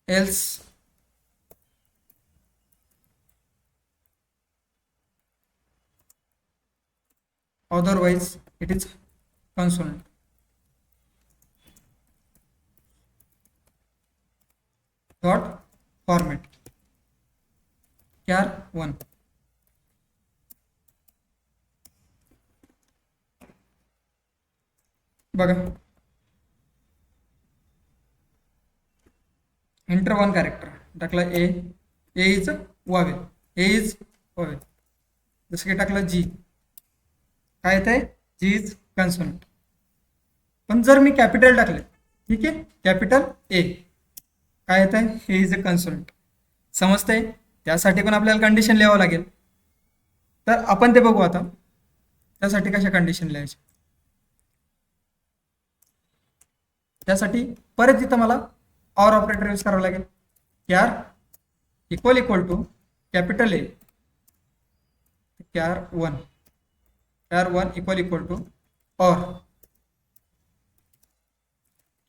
else otherwise it is consonant. Dot format CHAR1. बघा इंटर 1 कॅरेक्टर टाकला A is vowel, A is vowel. जसं की टाकलं जी, काय येत आहे, जी इज कन्सोनंट. पण जर मी कॅपिटल टाकले, ठीक आहे, कॅपिटल ए, काय येत आहे, हे इज अ कन्सोनंट. समजतंय. त्यासाठी पण आपल्याला कंडिशन लिहावं लागेल. तर आपण ते बघू आता. त्यासाठी कशा कंडिशन लिहायच्या, त्यासाठी परत इथं मला ऑर ऑपरेटर यूज करावं लागेल. CHAR equal to capital A, CHAR1 equal to or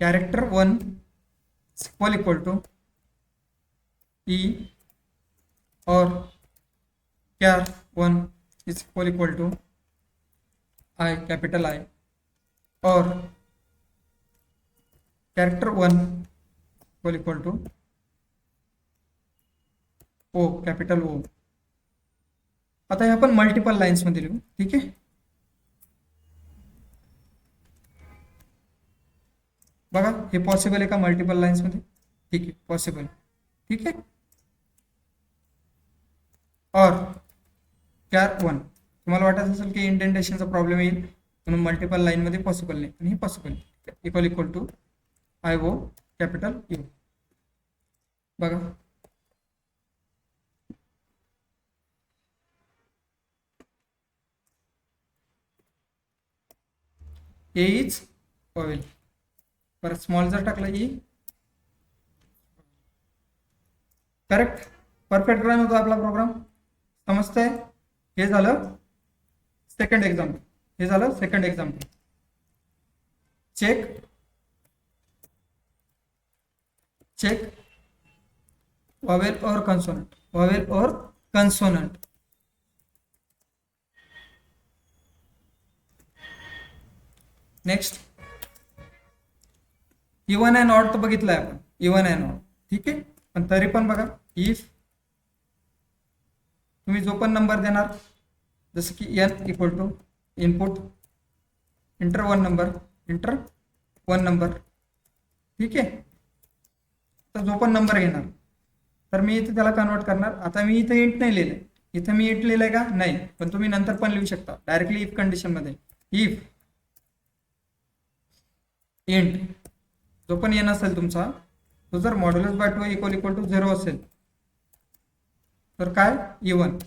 character 1 equal to E, or CHAR1 equal to I, capital I, or character 1 equal to O, capital O. आता हे आपण मल्टिपल लाईन्स मध्ये लिहू. ठीक आहे. बघा हे पॉसिबल आहे का मल्टिपल लाईन्स मध्ये. ठीक आहे, पॉसिबल. ठीक आहे. और CHAR1 तुम्हाला वाटत असेल की इंडेंटेशनचा प्रॉब्लेम येईल, म्हणून मल्टिपल लाईनमध्ये पॉसिबल नाही, आणि हे पॉसिबल नाही. Equal equal to I O capital U. बघा ए इज वॉवेल, परत स्मॉल जर टाकला ई, करेक्ट परफेक्ट रन होता आपला प्रोग्राम. समजतंय? हे झालं सेकंड एक्झाम्पल. हे झालं सेकंड एक्झाम्पल. चेक vowel और consonant, vowel और consonant. Next even and odd तर बघितलंय आपण, इवन अँड ऑड ठीक आहे. पण तरी पण बघा, इफ तुम्ही जो पण नंबर देणार, जसं की n equal to input enter one number ठीक आहे. तर जो पण नंबर घेणार, तर मी इथे त्याला कन्वर्ट करणार. आता मी इथे इंट नाही लिहिलंय, इथे मी इंट लिहिलंय का नाही, पण तुम्ही नंतर पण लिहू शकता डायरेक्टली इफ कंडिशन मध्ये. इफ इंट जो पण एन असेल तुमचा, तो जर मॉड्युलस बाय 2 इक्वल टू 0 असेल, तर काय इवन,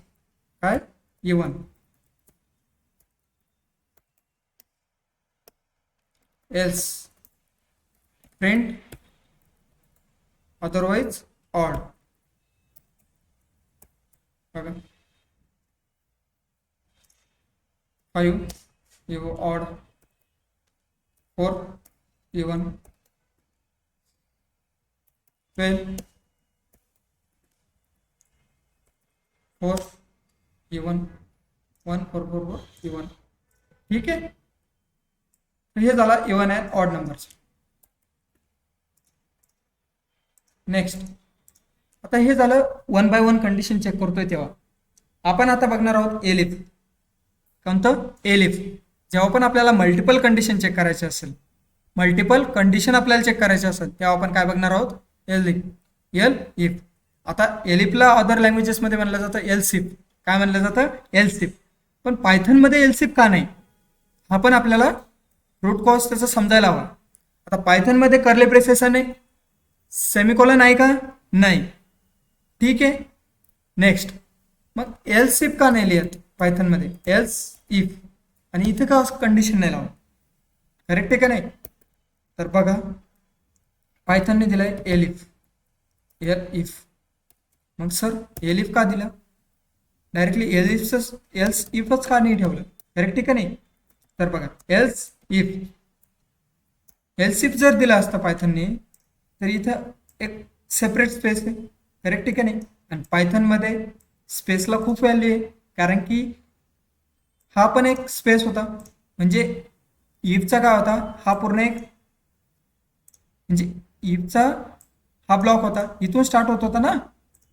काय even. Else print otherwise odd. बघा 5 इव ऑड, 4 इवन, 12 4 इवन, 1 4 4 4 इवन. ठीक आहे. हे झाला even and odd numbers. Next आता हे झालं 1 बाय 1 कंडिशन चेक करतोय तेव्हा. आपण आता बघणार आहोत एलिफ. कोणतं? एलिफ. जेव्हा पण आपल्याला मल्टिपल कंडिशन चेक करायचे असेल, मल्टिपल कंडिशन आपल्याला चेक करायचे असेल, तेव्हा आपण काय बघणार आहोत? एलिफ. इफ. आता एलिफला अदर लँग्वेजेसमध्ये म्हणलं जातं एल्सिफ. काय म्हणलं जातं? एल्सिफ. पण पायथनमध्ये एल्सिफ का नाही, हा पण आपल्याला रूट कॉज त्याचा समजायला हवा. आता पायथनमध्ये कर्ली ब्रेसेस आहे, सेमिकोलन आहे का? नाही. ठीक आहे. नेक्स्ट मग एल्स इफ का नाही लिहित पायथनमध्ये? Else if. आणि इथे का कंडिशन नाही लावत? करेक्ट आहे का नाही? तर बघा पायथनने दिलाय एलिफ, इफ. मग सर एलिफ का दिला? डायरेक्टली एल्स इफच का नाही ठेवलं? करेक्ट आहे का नाही? तर बघा एल्स इफ, एल्स इफ जर दिला असता पायथनने, तर इथं एक सेपरेट स्पेस आहे. करेक्ट आहे का नाही? आणि पायथनमध्ये स्पेसला खूप व्हॅल्यू आहे, कारण की हा पण एक स्पेस होता. म्हणजे इफचा काय होता? हा पूर्ण एक, म्हणजे इफचा हा ब्लॉक होता, इथून स्टार्ट होत होता ना.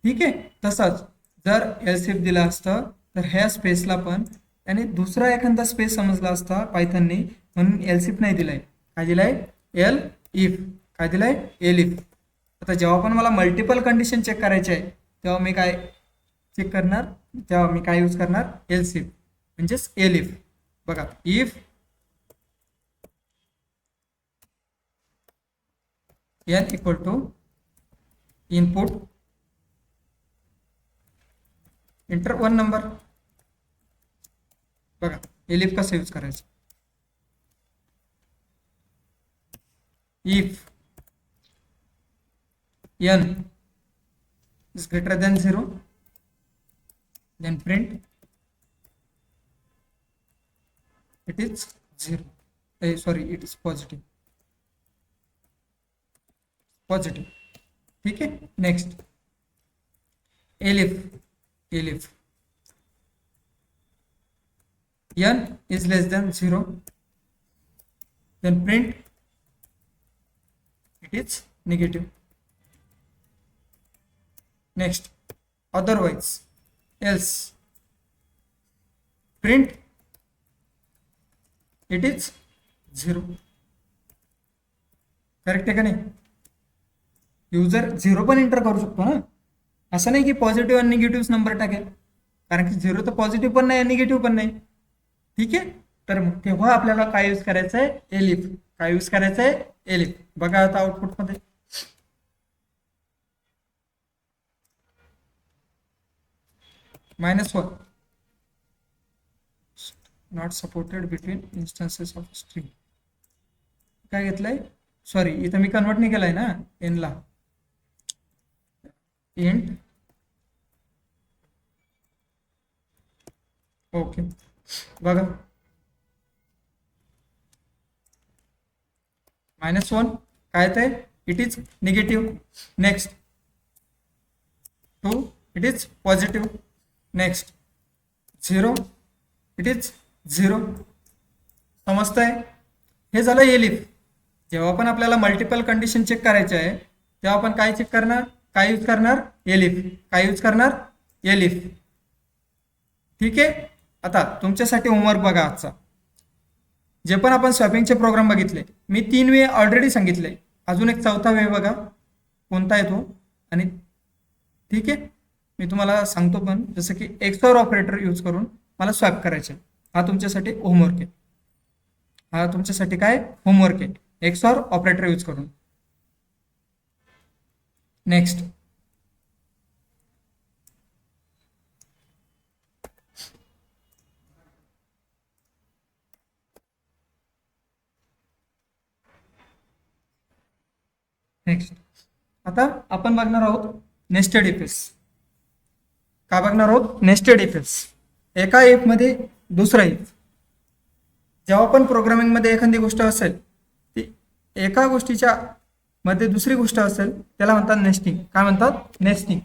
ठीक आहे. तसंच जर एल्स इफ दिला असतं, तर ह्या स्पेसला पण आणि दुसरा एखादा स्पेस समजला असता पायथनने, म्हणून एल्स इफ नाही दिलाय. काय दिलाय? L if. काय दिलाय? L if. आता जेव्हा पण मला मल्टिपल कंडिशन चेक करायचे आहे, तेव्हा मी काय चेक करणार? तेव्हा मी काय यूज करणार? एल्स इफ, म्हणजेच एल इफ. बघा if n equal to input enter one number. बघा एलिफ कसं यूज करायचं? If n is greater than 0, then print it is 0. It is positive. ठीक है. Next elif n is less than 0, then print it is negative. Next otherwise else, print it is 0. Correct आहे का नाही? User 0 पण enter करू शकतो ना. असं नाही की पॉझिटिव्ह आणि निगेटिव्ह नंबर टाकेल, कारण की 0 तर पॉझिटिव्ह पण नाही आणि निगेटिव्ह पण नाही. ठीक आहे. तर मग तेव्हा आपल्याला काय यूज करायचं आहे, एलिफ. काय यूज करायचं आहे, एलिफ. बघा आता आउटपुटमध्ये -1 not supported between instances of string. काय घेतलंय, सॉरी इथं मी कन्वर्ट नाही केलाय ना एनला, इंट ओके. बघा -1 काय ते, it is negative. Next 2 it is positive. Next 0 it is 0. समजतंय, हे झालं एलिफ. जेव्हा पण आपल्याला मल्टिपल कंडिशन चेक करायचे आहे तेव्हा आपण काय चेक करणार, काय यूज करणार, एलिफ. काय यूज करणार, एलिफ. ठीक आहे. आता तुमच्यासाठी होमवर्क बघा आजचा. जे पण आपण स्वॅपिंगचे प्रोग्राम बघितले, मी 3 वे ऑलरेडी सांगितले, अजून एक 4था वे बघा कोणता आहे तो. आणि ठीक आहे, मी तुम्हाला सांगतो पण, जसं की एक्सऑर ऑपरेटर यूज करून मला स्वॅप करायचे. हा तुमच्यासाठी होमवर्क आहे. हा तुमच्यासाठी काय होमवर्क आहे, एक्सऑर ऑपरेटर यूज करून. नेक्स्ट आता आपण बघणार आहोत नेस्टेड इफेस. का बघणार आहोत, नेस्टेड इफेस. एका इफ मध्ये दुसरा इफ. जेव्हा पण प्रोग्रामिंग मध्ये एखादी गोष्ट असेल, ती एका गोष्टीच्या मध्ये दुसरी गोष्ट असेल, त्याला म्हणतात नेस्टिंग. काय म्हणतात, नेस्टिंग.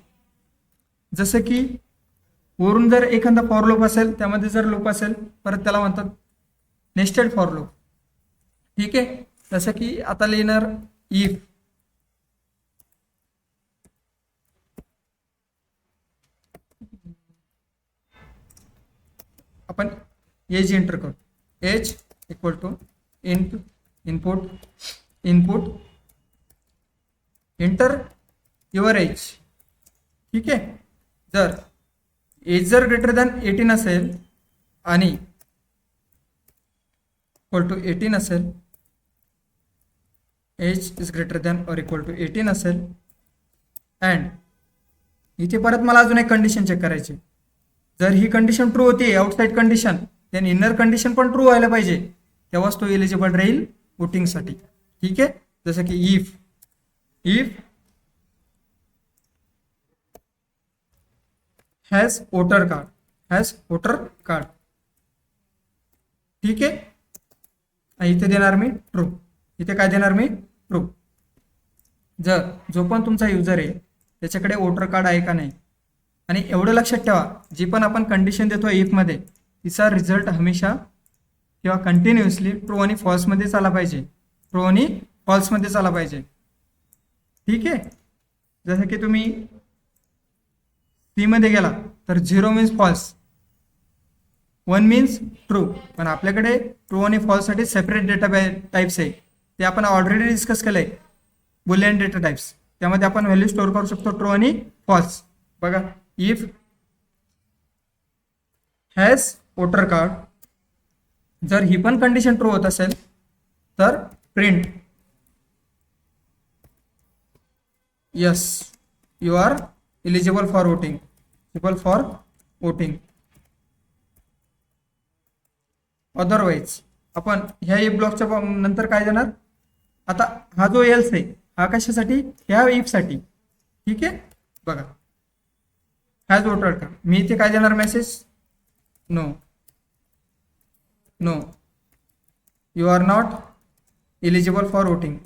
जसं की वरून जर एखादा फॉर लूप असेल, त्यामध्ये जर लूप असेल, परत त्याला म्हणतात नेस्टेड फॉर लूप. ठीक आहे. जसं की आता लिहिणार इफ आपण एज एंटर करू, age equal to input enter your age. ठीक आहे. जर एज जर ग्रेटर दॅन 18 असेल आणि इक्वल टू 18 असेल, age is greater than or equal to 18 असेल, अँड इथे परत मला अजून एक कंडिशन चेक करायची. जर ही कंडिशन ट्रू होती, outside condition, then inner condition पण ट्रू व्हायला पाहिजे, तेव्हाच तो एलिजिबल राहील वोटिंगसाठी. ठीक आहे. जसं की इफ हॅज वोटर कार्ड. ठीक आहे. इथे देणार मी ट्रू. इथे काय देणार मी, ट्रू. जर जो पण तुमचा युजर आहे त्याच्याकडे वोटर कार्ड आहे का नाही. आणि एवढं लक्षात ठेवा, जी पण आपण कंडिशन देतो इफ मध्ये, तिचा रिझल्ट हमेशा किंवा कंटिन्युअसली ट्रू आणि फॉल्स मध्येच आला पाहिजे. ट्रू आणि फॉल्स मध्येच आला पाहिजे. ठीक आहे. जसं की तुम्ही सी मध्ये गेला तर 0 मीन्स फॉल्स, 1 मीन्स ट्रू. पण आपल्याकडे ट्रू आणि फॉल्स साठी सेपरेट डेटा टाइप्स आहे, ते आपण ऑलरेडी डिस्कस केलंय, बुलियन डेटा टाइप्स. त्यामध्ये आपण व्हॅल्यू स्टोअर करू शकतो ट्रू आणि फॉल्स. बघा, इफ हॅज वोटर कार्ड, जर ही पण कंडिशन ट्रू होत असेल तर print yes you are eligible for voting. Otherwise आपण ह्या इफ ब्लॉकच्या नंतर काय देणार. आता हा जो एल्स आहे हा कशासाठी, ह्या इफ साठी. ठीक आहे. बघा, हॅज वोटर कार्ड, मी इथे काय देणार message, no you are not eligible for voting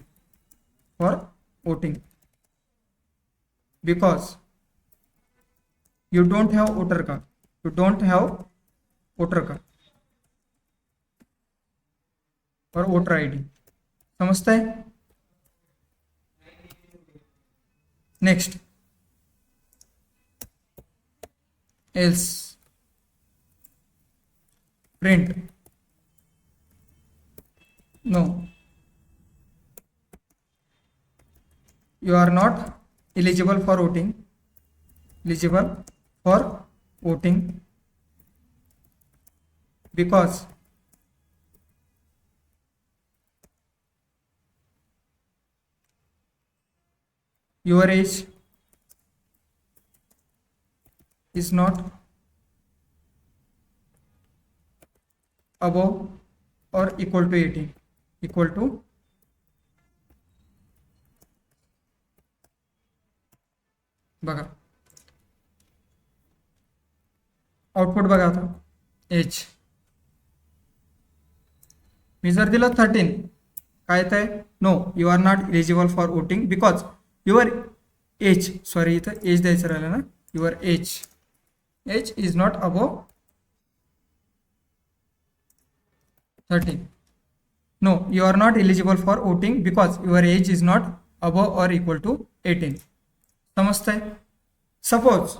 because you don't have voter card or voter ID. समजताय. नेक्स्ट else print no you are not eligible for voting because your age is not above or equal to 18 equal to बघा output बघा आता age मी जर दिलं 13 काय येतंय no you are not eligible for voting because your age sorry इथं age द्यायचं राहिलं ना your age is not above 13 no you are not eligible for voting because your age is not above or equal to 18 समजतंय suppose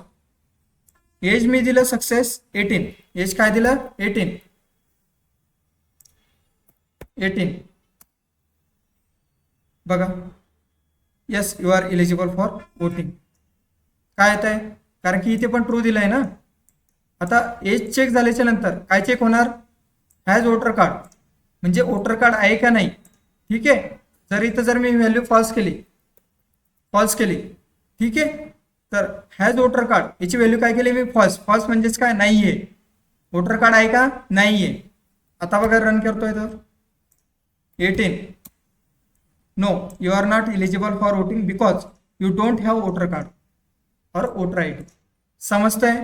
age मी दिलं success 18 age काय दिलं 18 बघा yes you are eligible for voting काय येत आहे कारण की इथे पण ट्रू दिलंय ना आता एज चेक झाल्याच्या नंतर काय चेक होणार हॅज वोटर कार्ड म्हणजे वोटर कार्ड आहे का नाही ठीक आहे जर इथं जर मी व्हॅल्यू फॉल्स केली ठीक आहे तर हॅज वोटर कार्ड याची व्हॅल्यू काय केली मी फॉल्स म्हणजेच काय नाहीये वोटर कार्ड आहे का नाहीये आता बघा रन करतोय तर 18 no you are not eligible for voting because you don't have voter card और वोटर आय डी समजतंय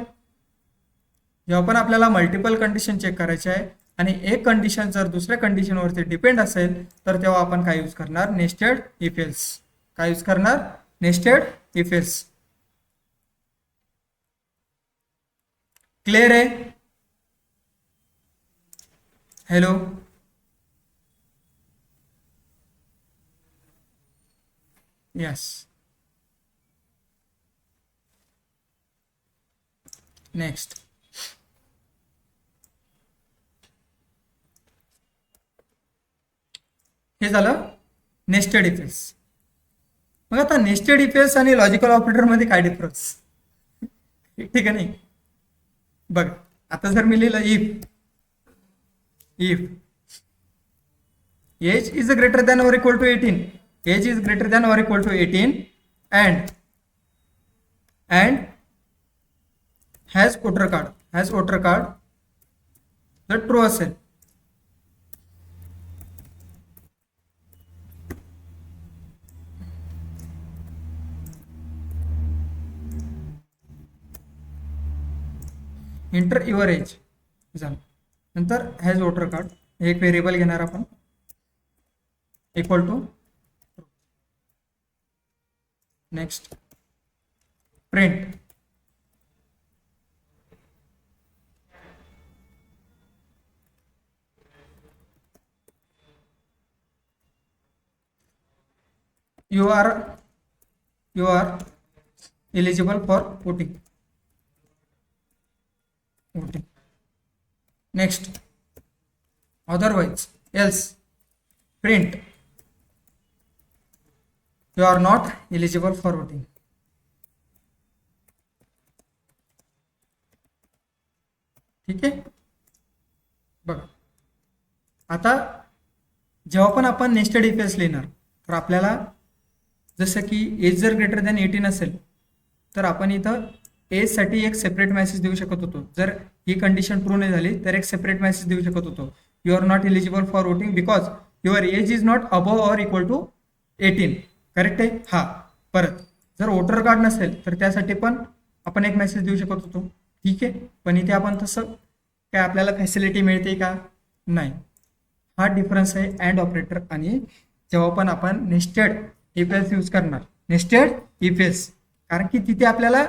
जेव्हा पण आपल्याला मल्टिपल कंडिशन चेक करायचे आहे आणि एक कंडिशन जर दुसऱ्या कंडिशनवरती डिपेंड असेल तर तेव्हा आपण काय यूज करणार नेस्टेड इफ एल्स काय यूज करणार नेस्टेड इफ एल्स क्लियर आहे हॅलो यस नेक्स्ट हे झालं नेस्टेड इफ एल्स मग आता नेस्टेड इफ एल्स आणि लॉजिकल ऑपरेटर मध्ये काय डिफरन्स ठीक आहे नाही बघ आता जर मी लिहिलं if age is greater than or equal to 18 age is greater than or equal to 18 and has voter card जर ट्रू असेल इंटर युअर एज झालं नंतर हॅज वोटर कार्ड एक व्हेरिएबल घेणार आपण equal to next print you are eligible for voting next otherwise else print you are not eligible for voting ठीक आहे बघा आता जेव्हा पण आपण नेस्टेड इफ एल्स लिहिणार तर आपल्याला जसं की एज जर ग्रेटर दॅन 18 असेल तर आपण इथं एज साठी एक सेपरेट मेसेज देऊ शकत होतो जर ही कंडिशन ट्रू नाही झाली तर एक सेपरेट मेसेज देऊ शकत होतो you are not eligible for voting because your age is not above or equal to 18 correct आहे हा परत जर वोटर कार्ड नसेल तर त्यासाठी पण आपण एक मेसेज देऊ शकत होतो ठीक आहे पण इथे आपण तसं काय आपल्याला फॅसिलिटी मिळते का नाही हा डिफरन्स आहे अँड ऑपरेटर आणि जेव्हा पण आपण नेस्टेड इफ एल्स यूज करणार नेस्टेड इफ एल्स कारण की तिथे आपल्याला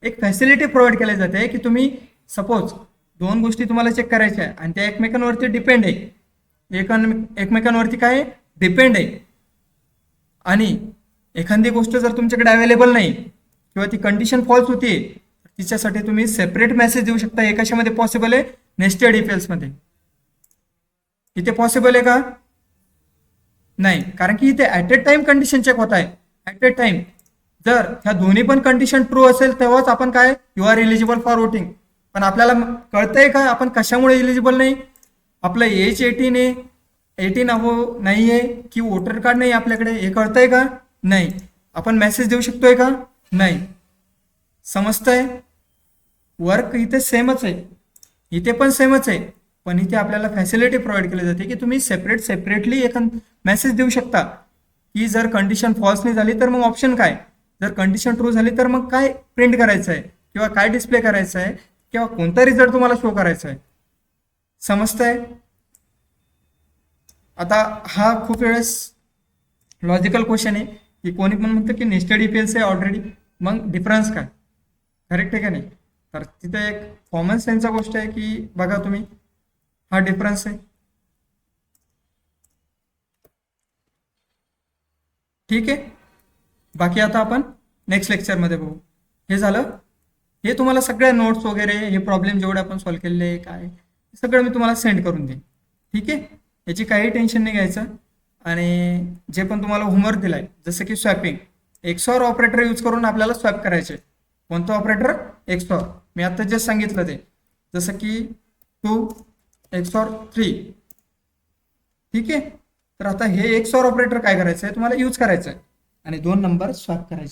एक फॅसिलिटी प्रोव्हाइड केली जाते की तुम्ही सपोज दोन गोष्टी तुम्हाला चेक करायच्या आहे आणि त्या एकमेकांवरती डिपेंड आहे एकमेकांवरती काय डिपेंड आहे आणि एखादी गोष्ट जर तुमच्याकडे अवेलेबल नाही किंवा ती कंडिशन फॉल्स होती तिच्यासाठी तुम्ही सेपरेट मेसेज देऊ शकता हे कशामध्ये पॉसिबल आहे नेस्टेड इफ एल्स मध्ये इथे पॉसिबल आहे का नाही कारण की इथे at a time condition check होत आहे ऍट ए टाइम जर ह्या दोन्ही पण कंडिशन ट्रू असेल तेव्हाच आपण काय you are eligible for voting पण आपल्याला कळतंय का आपण कशामुळे एलिजिबल नाही आपलं एज 18 आहे 18 अबो नाही आहे की वोटर कार्ड नाही आपल्याकडे हे कळतंय का नाही आपण मेसेज देऊ शकतोय का? नाही. समजतंय? वर्क इथे सेमच आहे, इथे पण सेमच आहे, पण इथे आपल्याला फॅसिलिटी प्रोव्हाइड केली जाते की तुम्ही सेपरेटली एक मेसेज देऊ शकता की जर कंडिशन फॉल्स नाही झाली तर मग ऑप्शन काय, जर कंडिशन ट्रू झाली तर मग काय प्रिंट करायचं आहे किंवा काय डिस्प्ले करायचं आहे किंवा कोणता रिझल्ट तुम्हाला शो करायचा आहे. समजतंय? आता हा खूप वेळेस लॉजिकल क्वेश्चन आहे की कोणी पण म्हणतं की नेस्टेड इफ एल्स आहे ऑलरेडी, मग डिफरन्स काय? करेक्ट आहे का नाही? तर तिथे एक कॉमन सेन्सचा गोष्ट आहे की बघा तुम्ही, हा डिफरन्स आहे. ठीक आहे. बाकी आता आपण नेक्स्ट लेक्चरमध्ये बघू. हे झालं, हे तुम्हाला सगळ्या नोट्स वगैरे हे प्रॉब्लेम जेवढे आपण सॉल्व्ह केलेले काय सगळं मी तुम्हाला सेंड करून देईन. ठीक आहे, याची काही टेन्शन नाही घ्यायचं. आणि जे पण तुम्हाला होमवर्क दिलाय जसं की स्वॅपिंग, एक्सॉर ऑपरेटर यूज करून आपल्याला स्वॅप करायचे. कोणतं ऑपरेटर? एक्सॉर. मी आता जे सांगितलं ते, जसं की 2 एक्सॉर 3. ठीक आहे. तर आता हे एक्सॉर ऑपरेटर काय करायचं आहे तुम्हाला यूज करायचं आहे आणि 2 नंबर स्वॅप करायचे.